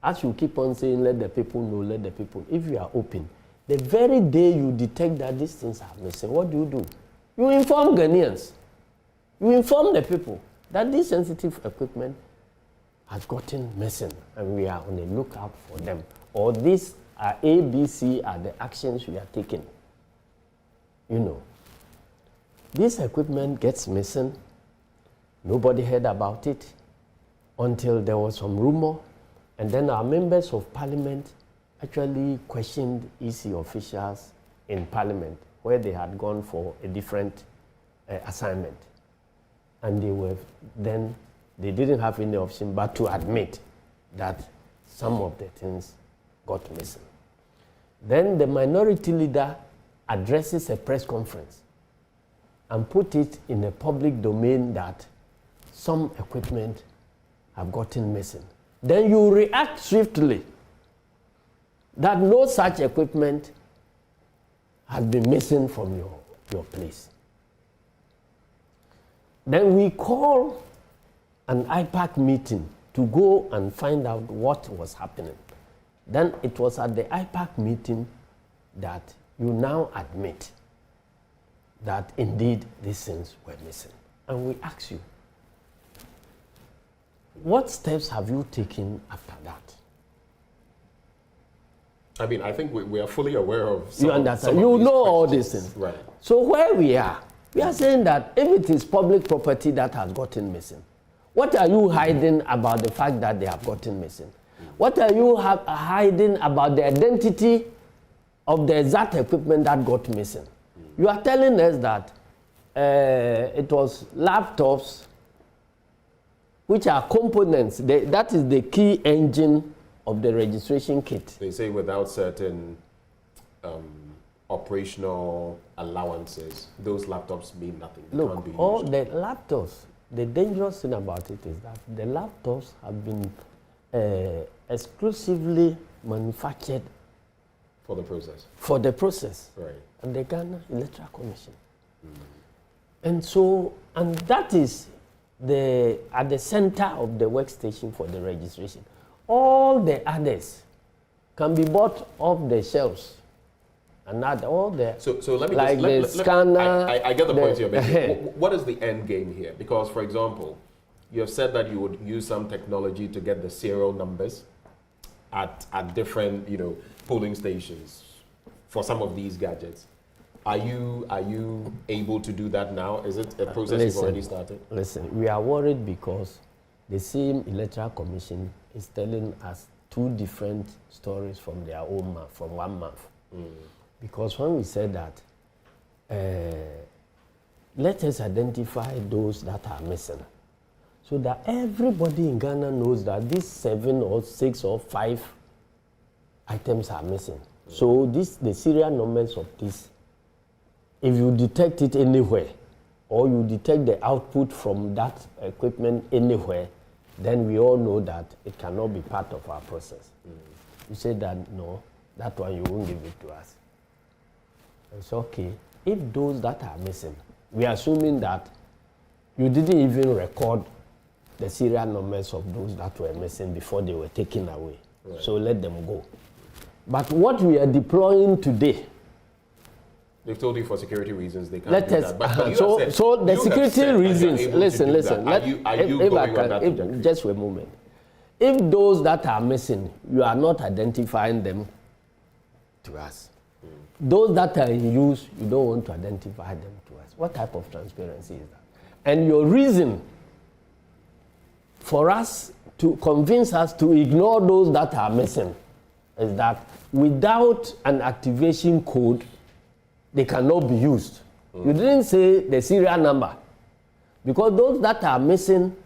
as you keep on saying, let the people know, let the people, if you are open, the very day you detect that these things are missing, what do? You inform Ghanaians. You inform the people that this sensitive equipment has gotten missing, and we are on the lookout for them. Or these are A, B, C are the actions we are taking. You know, this equipment gets missing. Nobody heard about it until there was some rumor, and then our members of parliament actually questioned EC officials in parliament where they had gone for a different assignment. And they didn't have any option but to admit that some of the things got missing. Then the minority leader addresses a press conference and put it in a public domain that some equipment have gotten missing. Then you react swiftly that no such equipment has been missing from your place. Then we call an IPAC meeting to go and find out what was happening. Then it was at the IPAC meeting that you now admit that indeed these things were missing. And we ask you, what steps have you taken after that?
I mean, I think we are fully aware of some.
You understand? You know all these things.
Right.
So where we are saying that if it is public property that has gotten missing, what are you hiding about the fact that they have gotten missing? What are you hiding about the identity of the exact equipment that got missing. You are telling us that it was laptops, which are components. That is the key engine of the registration kit.
They say without certain operational allowances, those laptops mean nothing. They
Look,
can't be
all
used.
the laptops, the dangerous thing about it is that the laptops have been exclusively manufactured
for the process.
For the process.
Right.
And the Ghana Electoral Commission. And so, and that is at the center of the workstation for the registration. All the others can be bought off the shelves. And not all the
so let me
like
just,
the scanner.
I get the point you're making. What is the end game here? Because, for example, you have said that you would use some technology to get the serial numbers at different, polling stations for some of these gadgets. Are you able to do that now? Is it a process you've already started?
Listen, we are worried because the same Electoral Commission is telling us two different stories from their own mouth, from one mouth. Because when we said that, let us identify those that are missing, so that everybody in Ghana knows that these 7 or 6 or 5 items are missing. So the serial numbers of this, if you detect it anywhere, or you detect the output from that equipment anywhere, then we all know that it cannot be part of our process. You say that, no, that one you won't give it to us. It's okay. If those that are missing, we are assuming that you didn't even record the serial numbers of those that were missing before they were taken away. Right. So let them go. But what we are deploying today,
they've told you for security reasons they can't
let
do
us,
that. But
so the security reasons, listen.
Are you going on that trajectory?
Just for a moment. If those that are missing, you are not identifying them to us. Those that are in use, you don't want to identify them to us. What type of transparency is that? And your reason for us to convince us to ignore those that are missing is that without an activation code, they cannot be used. You didn't say the serial number, because those that are missing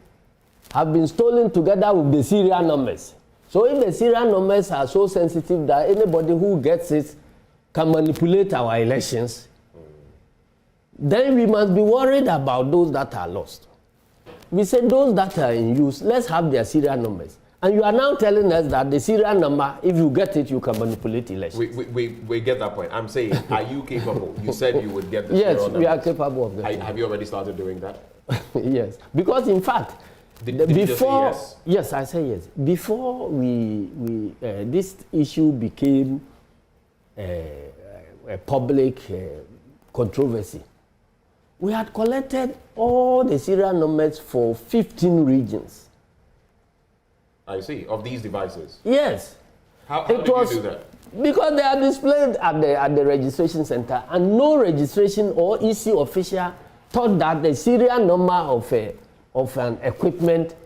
have been stolen together with the serial numbers. So if the serial numbers are so sensitive that anybody who gets it can manipulate our elections, then we must be worried about those that are lost. We said those that are in use, let's have their serial numbers. And you are now telling us that the serial number, if you get it, you can manipulate elections.
We get that point. I'm saying, are you capable? You said you would get the serial numbers.
Yes, we are capable of that.
Have you already started doing that?
Yes, because in fact,
did you just say yes?
Yes, I say yes. Before this issue became a public controversy, we had collected all the serial numbers for 15 regions.
I see, of these devices?
Yes.
How did you do that?
Because they are displayed at the registration center, and no registration or EC official thought that the serial number of an equipment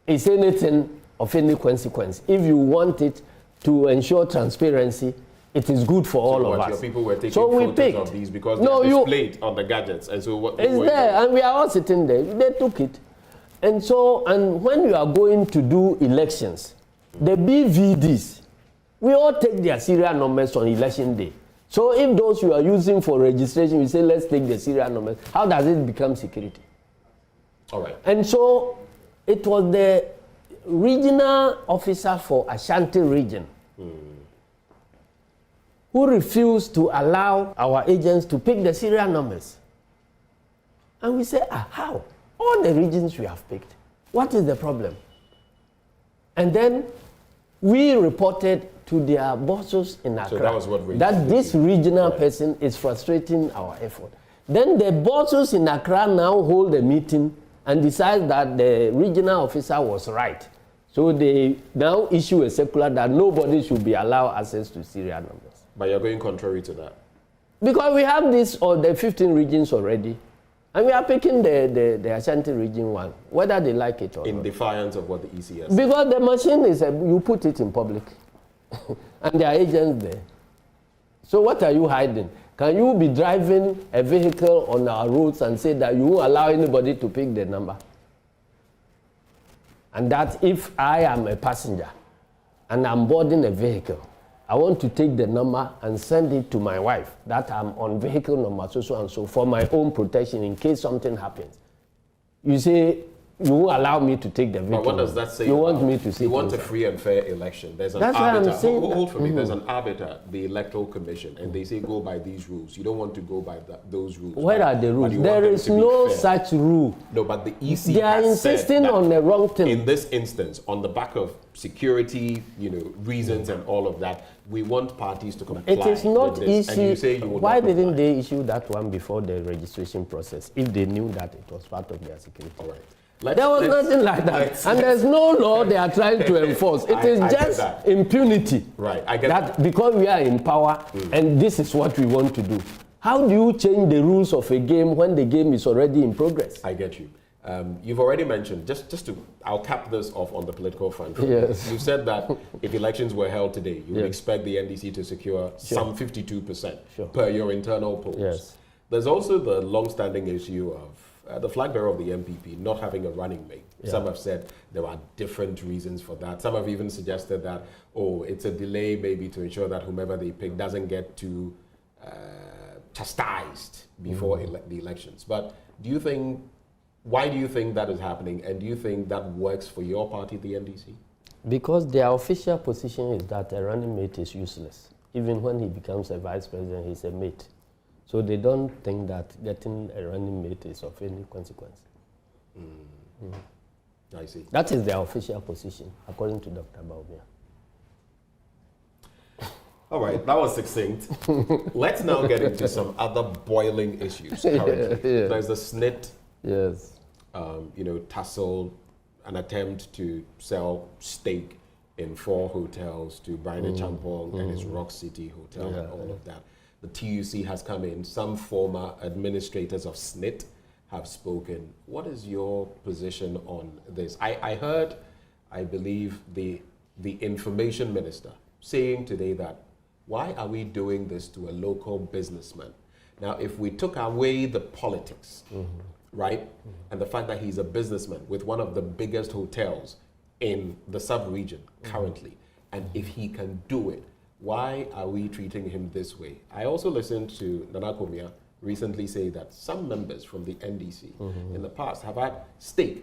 is anything of any consequence. If you want it to ensure transparency, it is good for all of us.
Your people were taking photos of these because they are displayed on the gadgets, and so what?
It's there, and we are all sitting there. They took it, and so when you are going to do elections, the BVDs, we all take their serial numbers on election day. So if those you are using for registration, you say let's take the serial numbers. How does it become security?
All right.
And so it was the regional officer for Ashanti region who refused to allow our agents to pick the serial numbers. And we said, how? All the regions we have picked. What is the problem? And then we reported to their bosses in Accra that this regional person is frustrating our effort. Then the bosses in Accra now hold a meeting and decide that the regional officer was right. So they now issue a circular that nobody should be allowed access to serial numbers.
But you're going contrary to that.
Because we have this or the 15 regions already, and we are picking the Ashanti region one, whether they like it or not.
In defiance of what the EC has.
Because the machine is, you put it in public, and there are agents there. So what are you hiding? Can you be driving a vehicle on our roads and say that you won't allow anybody to pick the number? And that if I am a passenger and I'm boarding a vehicle, I want to take the number and send it to my wife that I'm on vehicle number so and so for my own protection in case something happens. You say, you won't allow me to take the vehicle.
But what does that say?
You want me to say?
You want a free and fair election. There's an
That's
arbiter.
What I'm saying.
Hold for me. There's an arbiter, the Electoral Commission, and they say go by these rules. You don't want to go by those rules.
Where are the rules? There is no such rule.
No, but the EC
they are insisting on the wrong thing.
In this instance, on the back of security, reasons and all of that, we want parties to comply.
It is not easy.
And you say you would
Why
not
didn't they issue that one before the registration process if they knew that it was part of their security?
All right.
There was nothing like that. And there's no law they are trying to enforce. It is just impunity.
Right, I get that.
Because we are in power and this is what we want to do. How do you change the rules of a game when the game is already in progress?
I get you. You've already mentioned, I'll cap this off on the political front.
Yes.
You said that if elections were held today, you would expect the NDC to secure some 52% per your internal polls.
Yes.
There's also the long-standing issue of the flag bearer of the MPP not having a running mate.
Yeah.
Some have said there are different reasons for that. Some have even suggested that, it's a delay maybe to ensure that whomever they pick doesn't get too chastised before the elections. But why do you think that is happening? And do you think that works for your party, the NDC?
Because their official position is that a running mate is useless. Even when he becomes a vice president, he's a mate. So they don't think that getting a running mate is of any consequence.
I see.
That is their official position, according to Dr. Baumia.
All right, that was succinct. Let's now get into some other boiling issues currently. There's the SNIT, tussle, an attempt to sell stake in 4 hotels to Brian Champong and his Rock City Hotel and all of that. The TUC has come in. Some former administrators of SNIT have spoken. What is your position on this? I heard, I believe, the information minister saying today that why are we doing this to a local businessman? Now, if we took away the politics, right, and the fact that he's a businessman with one of the biggest hotels in the sub-region currently, and if he can do it, why are we treating him this way? I also listened to Nana Komia recently say that some members from the NDC in the past have had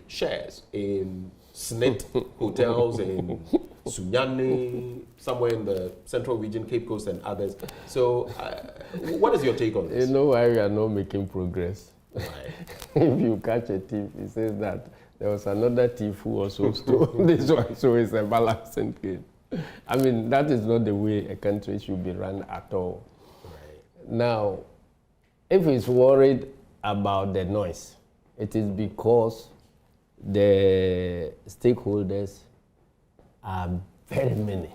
shares in SNIT hotels in Sunyani, somewhere in the Central Region, Cape Coast and others. So what is your take on this?
You know why we are not making progress? Right. If you catch a thief, he says that there was another thief who also stole this one, so it's a balancing game. I mean, that is not the way a country should be run at all. Right. Now, if he's worried about the noise, it is because the stakeholders are very many.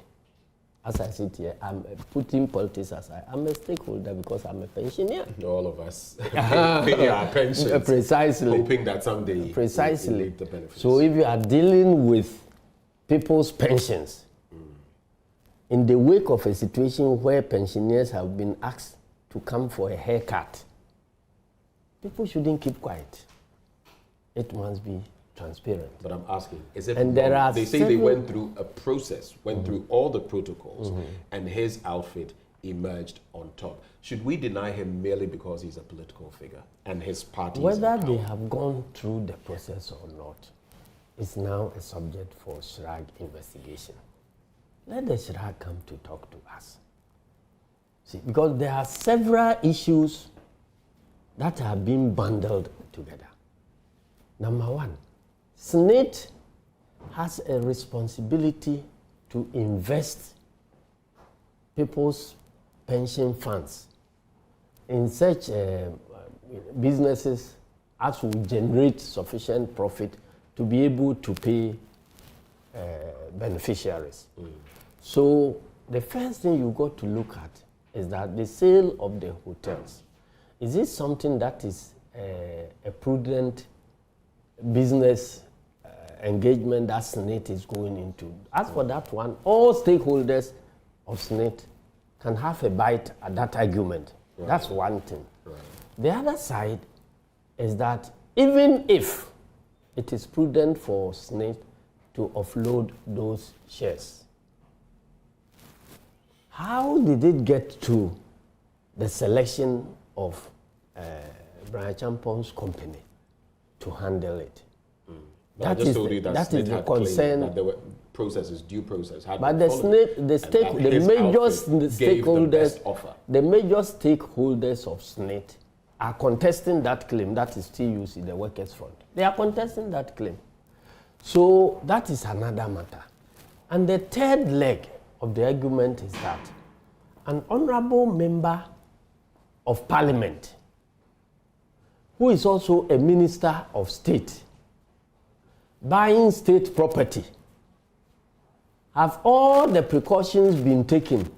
As I sit here, I'm putting politics aside. I'm a stakeholder because I'm a pensioner.
All of us pay our pensions.
Precisely.
Hoping that someday
Precisely.
we'll reap the benefits.
So if you are dealing with people's pensions, in the wake of a situation where pensioners have been asked to come for a haircut, people shouldn't keep quiet. It must be transparent.
But I'm asking, is it
and there are
they say they went through a process, went through all the protocols, and his outfit emerged on top. Should we deny him merely because he's a political figure and his party?
Whether they have gone through the process or not is now a subject for SRAG investigation. Let the SRAG come to talk to us. See, because there are several issues that are being bundled together. Number one, SNIT has a responsibility to invest people's pension funds in such businesses as will generate sufficient profit to be able to pay beneficiaries. So the first thing you got to look at is that the sale of the hotels, is it something that is a prudent business engagement that SNIT is going into? As for that one, all stakeholders of SNIT can have a bite at that argument. Right. That's one thing. Right. The other side is that even if it is prudent for SNIT to offload those shares, how did it get to the selection of Brian Champon's company to handle it?
I just told you that SNIT had concern that there were processes, due process.
But the major stakeholders of SNIT are contesting that claim. That is TUC, the Workers' Front. They are contesting that claim. So that is another matter. And the third leg of the argument is that an honorable member of parliament, who is also a minister of state, buying state property, have all the precautions been taken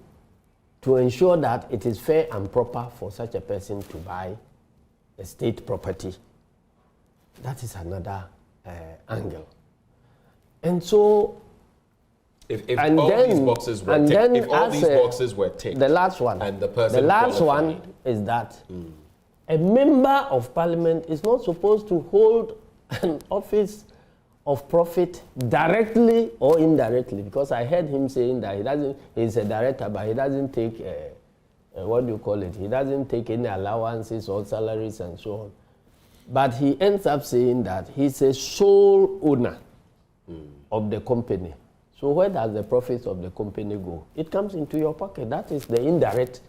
to ensure that it is fair and proper for such a person to buy a state property? That is another angle. And so,
if all these boxes were ticked,
the last one,
and the person
one is that a member of parliament is not supposed to hold an office of profit directly or indirectly, because I heard him saying that he's a director, but he doesn't take what do you call it? He doesn't take any allowances or salaries and so on. But he ends up saying that he's a sole owner of the company. So where does the profits of the company go? It comes into your pocket. That is the indirect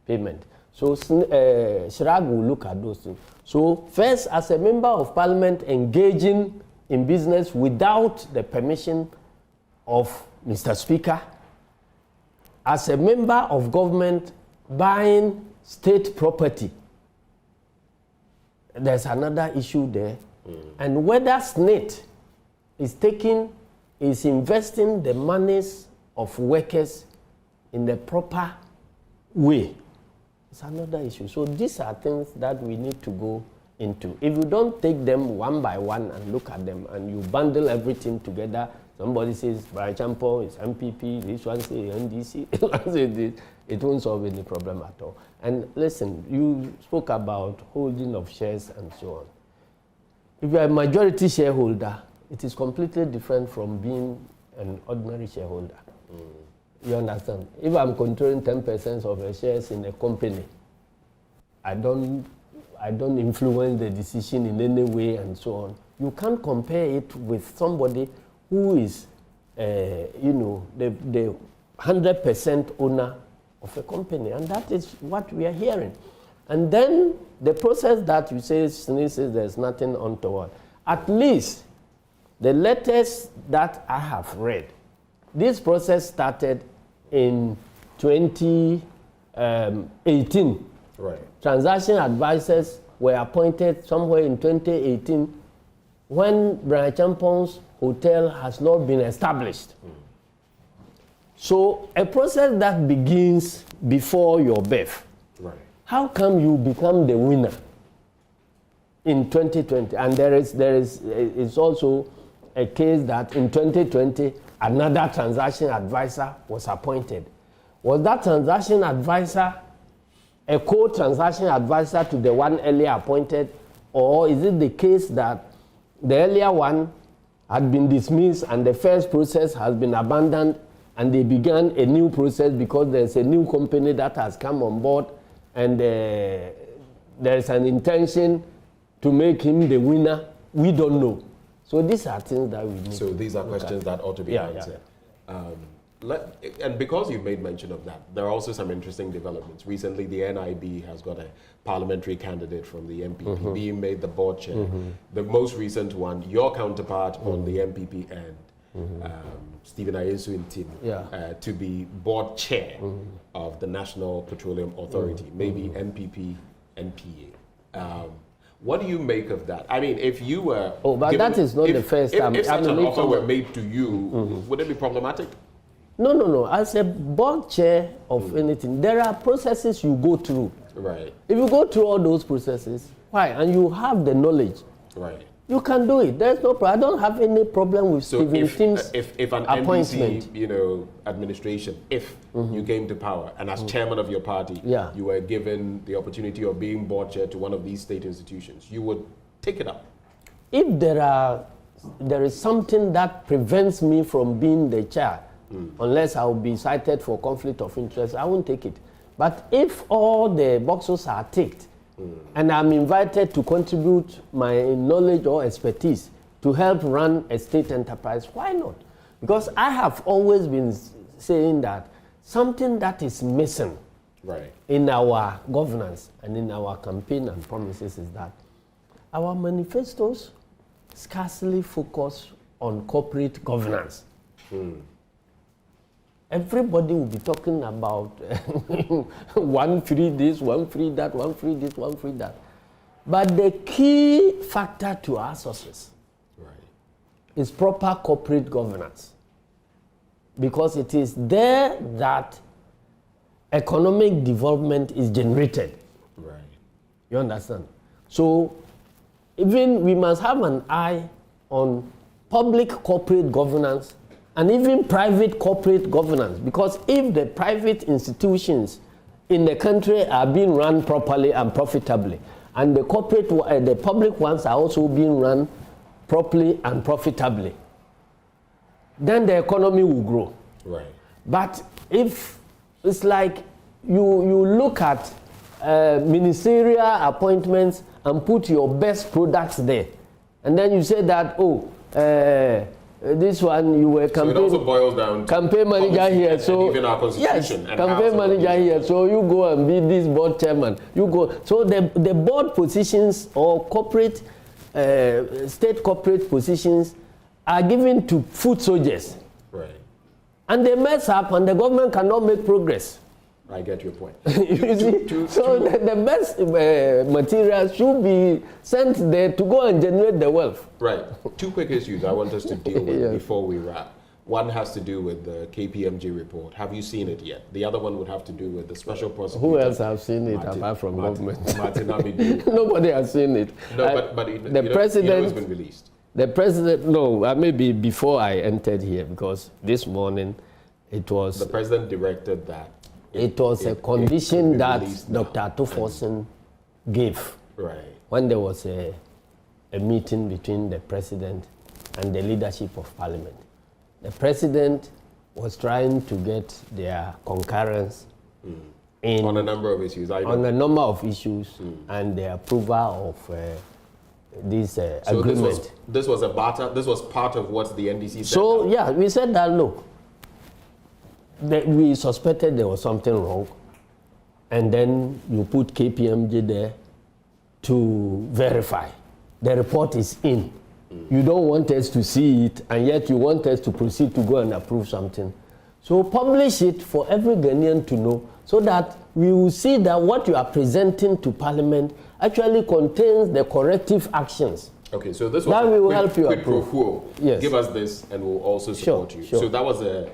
payment. So Shrag will look at those things. So first, as a member of parliament engaging in business without the permission of Mr. Speaker, as a member of government buying state property, there's another issue there. And whether SNIT is investing the monies of workers in the proper way, it's another issue. So these are things that we need to go into. If you don't take them one by one and look at them and you bundle everything together, somebody says Brian Champon is MPP, this one says NDC, it won't solve any problem at all. And listen, you spoke about holding of shares and so on. If you are a majority shareholder, it is completely different from being an ordinary shareholder. You understand? If I'm controlling 10% of the shares in a company, I don't influence the decision in any way and so on. You can't compare it with somebody who is, the 100% owner of a company, and that is what we are hearing. And then the process that you say, SNIT says there's nothing untoward. At least the letters that I have read, this process started in 2018.
Right.
Transaction advisors were appointed somewhere in 2018 when Brian Champon's hotel has not been established. So a process that begins before your birth.
Right.
How come you become the winner in 2020? And there is also a case that in 2020 another transaction advisor was appointed. Was that transaction advisor a co-transaction advisor to the one earlier appointed, or is it the case that the earlier one had been dismissed and the first process has been abandoned and they began a new process because there's a new company that has come on board and there's an intention to make him the winner? We don't know. So these are things that we need.
So these are questions that ought to be answered. And because you've made mention of that, there are also some interesting developments. Recently, the NIB has got a parliamentary candidate from the MPP being made the board chair. The most recent one, your counterpart on the MPP end, Stephen Ayesu Intim, to be board chair of the National Petroleum Authority, maybe MPP, NPA. What do you make of that? I mean, if you were...
Oh, but that is not the first time.
If such an offer were made to you, would it be problematic?
No. As a board chair of anything, there are processes you go through.
Right.
If you go through all those processes, why? And you have the knowledge.
Right.
You can do it. There's no problem. I don't have any problem with Stephen Tim's
if an
appointment.
NDC, administration, if you came to power and as chairman of your party, you were given the opportunity of being board chair to one of these state institutions, you would take it up.
If there is something that prevents me from being the chair, unless I will be cited for conflict of interest, I won't take it. But if all the boxes are ticked, and I'm invited to contribute my knowledge or expertise to help run a state enterprise, why not? Because I have always been saying that something that is missing in our governance and in our campaign and promises is that our manifestos scarcely focus on corporate governance. Everybody will be talking about one free this, one free that, one free this, one free that. But the key factor to our success is proper corporate governance. Because it is there that economic development is generated. You understand? So even we must have an eye on public corporate governance and even private corporate governance, because if the private institutions in the country are being run properly and profitably, and the public ones are also being run properly and profitably, then the economy will grow. But if it's like you look at ministerial appointments and put your best products there, and then you say that, this one you were campaign,
so it also boils down to
campaign manager here, so
even our constitution.
Yes, campaign manager here, so you go and be this board chairman. You go. So the board positions or corporate state corporate positions are given to foot soldiers, and they mess up, and the government cannot make progress.
I get your point.
You see? The best materials should be sent there to go and generate the wealth.
Right. Two quick issues I want us to deal with before we wrap. One has to do with the KPMG report. Have you seen it yet? The other one would have to do with the special prosecutor.
Who else has seen it apart from government?
Martin
Nobody has seen it.
No, but the president has been released.
The president, no, maybe before I entered here, because this morning it was...
The president directed that.
It was a condition that Dr. Atuforsen gave when there was a meeting between the president and the leadership of parliament. The president was trying to get their concurrence
on a number of issues.
And the approval of this agreement.
So this was a barter. This was part of what the NDC said.
So yeah, we said that look. We suspected there was something wrong, and then you put KPMG there to verify. The report is in. You don't want us to see it, and yet you want us to proceed to go and approve something. So publish it for every Ghanaian to know, so that we will see that what you are presenting to Parliament actually contains the corrective actions.
Okay, so this was
that we will help you
approve. Pro quo. Yes. Give us this, and we'll also support you.
Sure.
So that was a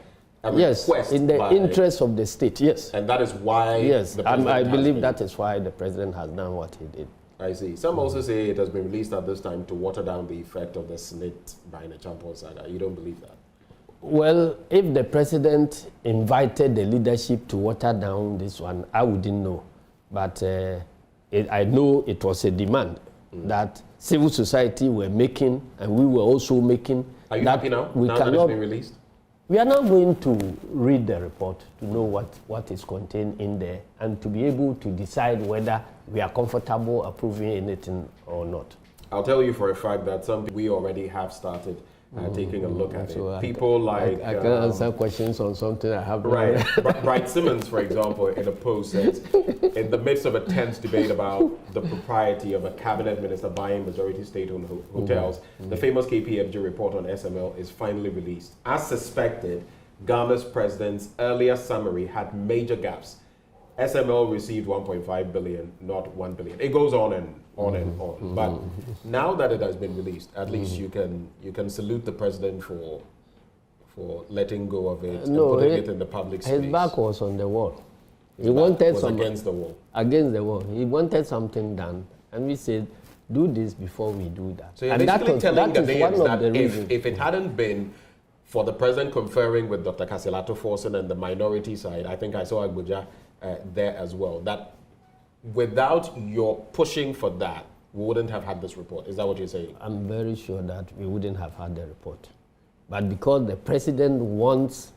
yes, in the interest of the state, yes.
And that is why
the president I believe that is why the president has done what he did.
I see. Some also say it has been released at this time to water down the effect of the Snit by the Champon saga. You don't believe that?
Well, if the president invited the leadership to water down this one, I wouldn't know. But I know it was a demand that civil society were making, and we were also making.
Are you happy now? Now that it's been released?
We are now going to read the report to know what is contained in there and to be able to decide whether we are comfortable approving anything or not.
I'll tell you for a fact that we already have started taking a look at it. People like...
I can answer questions on something I have...
Right. Bright Simmons, for example, in a post says, in the midst of a tense debate about the propriety of a cabinet minister buying majority state-owned hotels, the famous KPMG report on SML is finally released. As suspected, Ghana's president's earlier summary had major gaps. SML received 1.5 billion, not 1 billion. It goes on and on and on. But now that it has been released, at least you can salute the president for letting go of it and putting it in the public space.
His back was on the wall. He wanted
against the wall.
Against the wall. He wanted something done, and we said do this before we do that.
So you're
and
basically telling
that
the
is one
Ghanaians
of
that
the reasons.
if it hadn't been for the president conferring with Dr. Kasilato Forson and the minority side, I think I saw Agbuja there as well, that without your pushing for that, we wouldn't have had this report. Is that what you're saying?
I'm very sure that we wouldn't have had the report. But because the president wants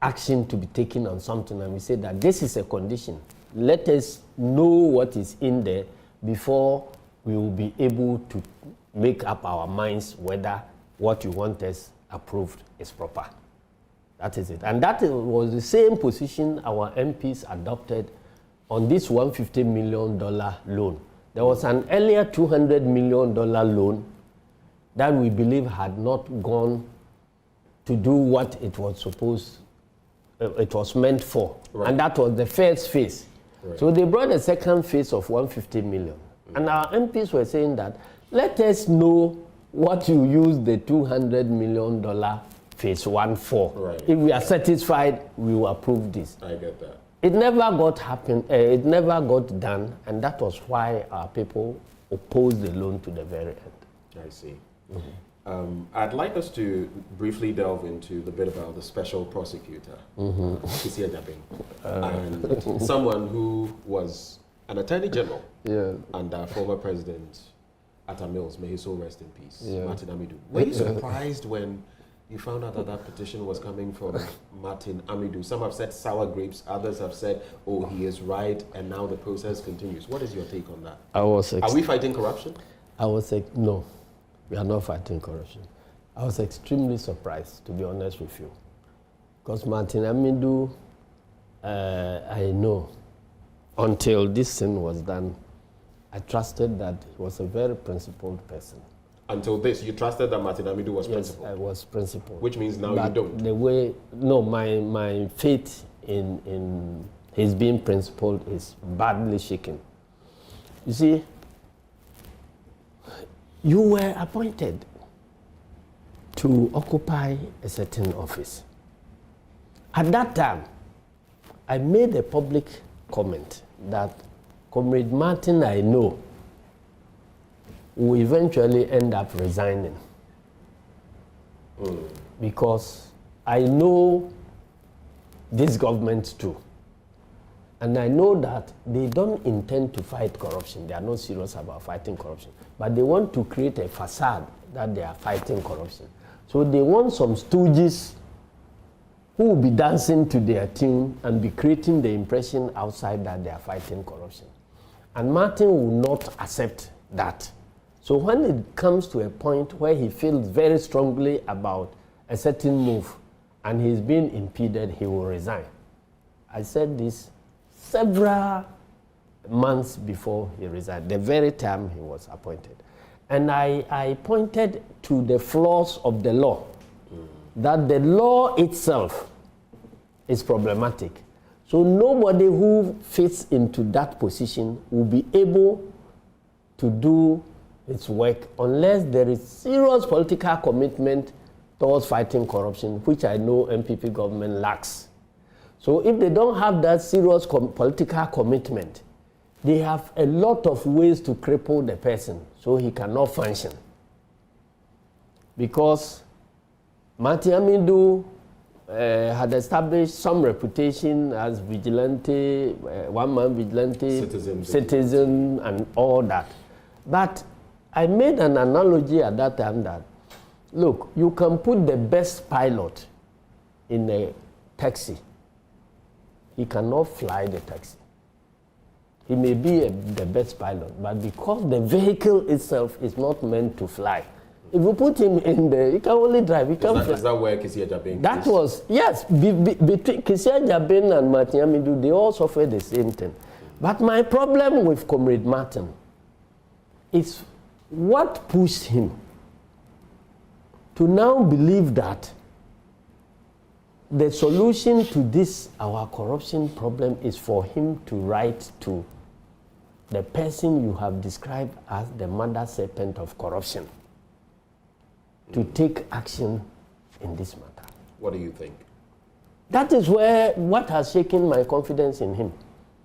action to be taken on something, and we say that this is a condition, let us know what is in there before we will be able to make up our minds whether what you want us approved is proper. That is it. And that was the same position our MPs adopted on this $150 million loan. There was an earlier $200 million loan that we believe had not gone to do what it was supposed, it was meant for. Right. And that was the first phase. Right. So they brought a second phase of $150 million. And our MPs were saying that, let us know what you use the $200 million phase one for. Right. If we are satisfied, we will approve this.
I get that.
It never got it never got done, and that was why our people opposed the loan to the very end.
I see. Mm-hmm. I'd like us to briefly delve into the bit about the special prosecutor, Kisia Jabin, and someone who was an attorney general and former president Atta Mills, may his soul rest in peace, Martin Amidou. Were you surprised when you found out that that petition was coming from Martin Amidou? Some have said sour grapes, others have said, oh, he is right, and now the process continues. What is your take on that? Are we fighting corruption?
No, we are not fighting corruption. I was extremely surprised, to be honest with you. Because Martin Amidou, I know, until this thing was done, I trusted that he was a very principled person.
Until this, you trusted that Martin Amidou was principled?
Yes, I was principled.
Which means now you don't?
The way, no, my faith in his being principled is badly shaken. You see, you were appointed to occupy a certain office. At that time, I made a public comment that Comrade Martin, I know, will eventually end up resigning. Because I know this government too. And I know that they don't intend to fight corruption. They are not serious about fighting corruption. But they want to create a facade that they are fighting corruption. So they want some stooges who will be dancing to their tune and be creating the impression outside that they are fighting corruption. And Martin will not accept that. So when it comes to a point where he feels very strongly about a certain move and he's being impeded, he will resign. I said this several months before he resigned, the very time he was appointed. And I pointed to the flaws of the law, that the law itself is problematic. So nobody who fits into that position will be able to do its work unless there is serious political commitment towards fighting corruption, which I know MPP government lacks. So if they don't have that serious political commitment, they have a lot of ways to cripple the person so he cannot function. Because Martin Amidou had established some reputation as vigilante, one-man vigilante, citizen and all that. But I made an analogy at that time that, look, you can put the best pilot in a taxi. He cannot fly the taxi. He may be the best pilot, but because the vehicle itself is not meant to fly, if you put him in there, he can only drive. He can't fly.
Is that where Kisia Jabin
That was, yes, between Kisia Jabin and Martin Amidou, they all suffered the same thing. But my problem with Comrade Martin is what pushed him to now believe that the solution to this, our corruption problem, is for him to write to the person you have described as the mother serpent of corruption to take action in this matter.
What do you think?
That is what has shaken my confidence in him.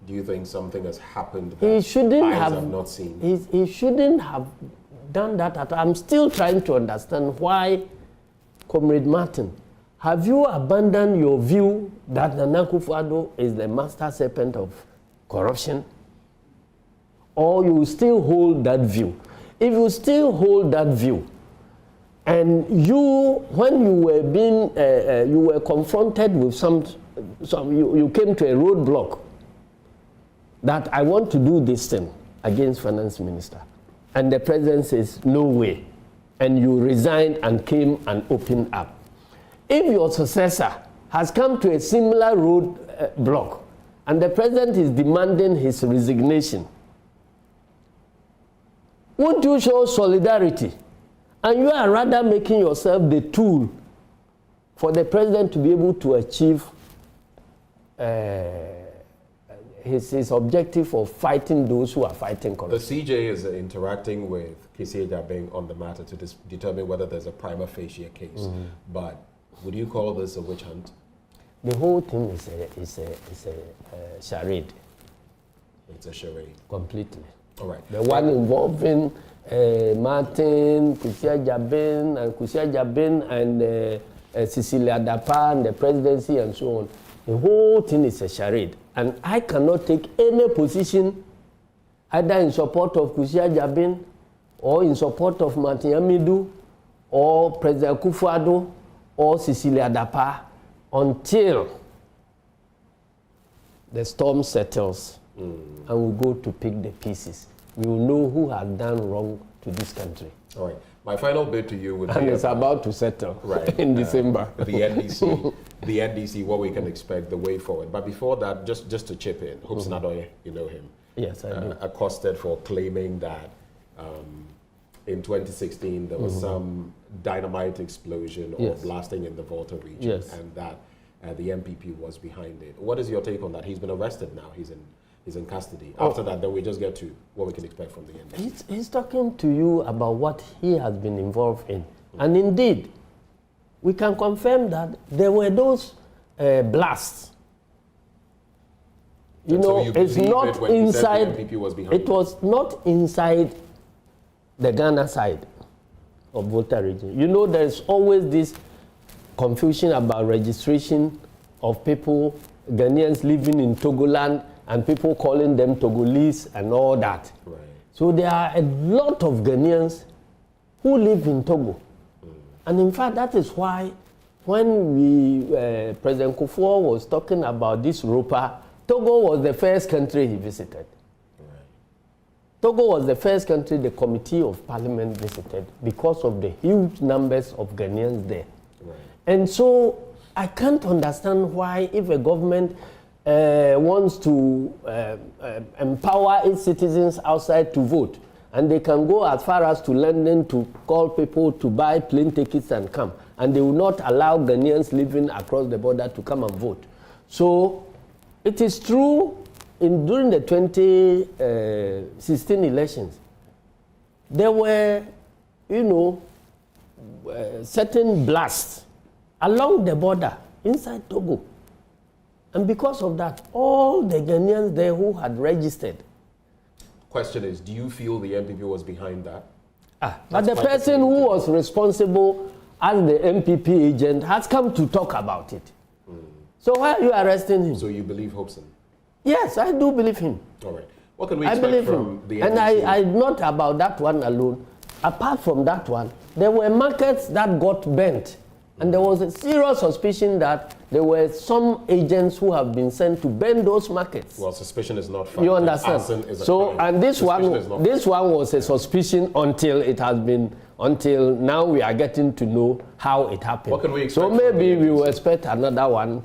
Do you think something has happened that
he shouldn't
eyes have not seen?
He shouldn't have done that at all. I'm still trying to understand why, Comrade Martin, have you abandoned your view that Nana Akufo-Addo is the master serpent of corruption? Or you still hold that view? If you still hold that view, and you, when you were being, you were confronted with you came to a roadblock that I want to do this thing against finance minister, and the president says no way, and you resigned and came and opened up. If your successor has come to a similar roadblock, and the president is demanding his resignation, won't you show solidarity? And you are rather making yourself the tool for the president to be able to achieve his objective of fighting those who are fighting corruption.
The CJ is interacting with Kissi Agyabeng on the matter to determine whether there's a prima facie case. But would you call this a witch hunt?
The whole thing is a charade.
It's a charade.
Completely.
All right.
The one involving Martin, Kissi Agyabeng, and Cecilia Dapa, and the presidency, and so on. The whole thing is a charade. And I cannot take any position either in support of Kissi Agyabeng, or in support of Martin Amidu, or President Akufo-Addo, or Cecilia Dapa, until the storm settles and we go to pick the pieces. We will know who has done wrong to this country.
All right. My final bit to you would be...
And it's about to settle in December.
The NDC, what we can expect, the way forward. But before that, just to chip in, Hoops Nadoye, you know him.
Yes, I do.
Accosted for claiming that in 2016 there was some dynamite explosion or blasting in the Volta region, and that the MPP was behind it. What is your take on that? He's been arrested now. He's in custody. After that, then we just get to what we can expect from the NDC.
He's talking to you about what he has been involved in. And indeed, we can confirm that there were those blasts. You know, it's not inside, it was not inside the Ghana side of Volta region. You know, there's always this confusion about registration of people, Ghanaians living in Togoland, and people calling them Togolese and all that.
Right.
So there are a lot of Ghanaians who live in Togo. And in fact, that is why when President Kufuor was talking about this ROPA, Togo was the first country he visited.
Right.
Togo was the first country the Committee of Parliament visited because of the huge numbers of Ghanaians there.
Right.
And so I can't understand why, if a government wants to empower its citizens outside to vote, and they can go as far as to London to call people to buy plane tickets and come, and they will not allow Ghanaians living across the border to come and vote. So it is true, during the 2016 elections, there were, certain blasts along the border inside Togo. And because of that, all the Ghanaians there who had registered.
Question is, do you feel the MPP was behind that?
But the person who was responsible as the MPP agent has come to talk about it. So why are you arresting him?
So you believe Hobson?
Yes, I do believe him.
All right. What can we expect from the NDC?
And I not about that one alone. Apart from that one, there were markets that got bent. And there was a serious suspicion that there were some agents who have been sent to bend those markets.
Well, suspicion is not fact.
You understand? So, and this one was a suspicion until now we are getting to know how it happened.
What can we expect?
So maybe we will expect another one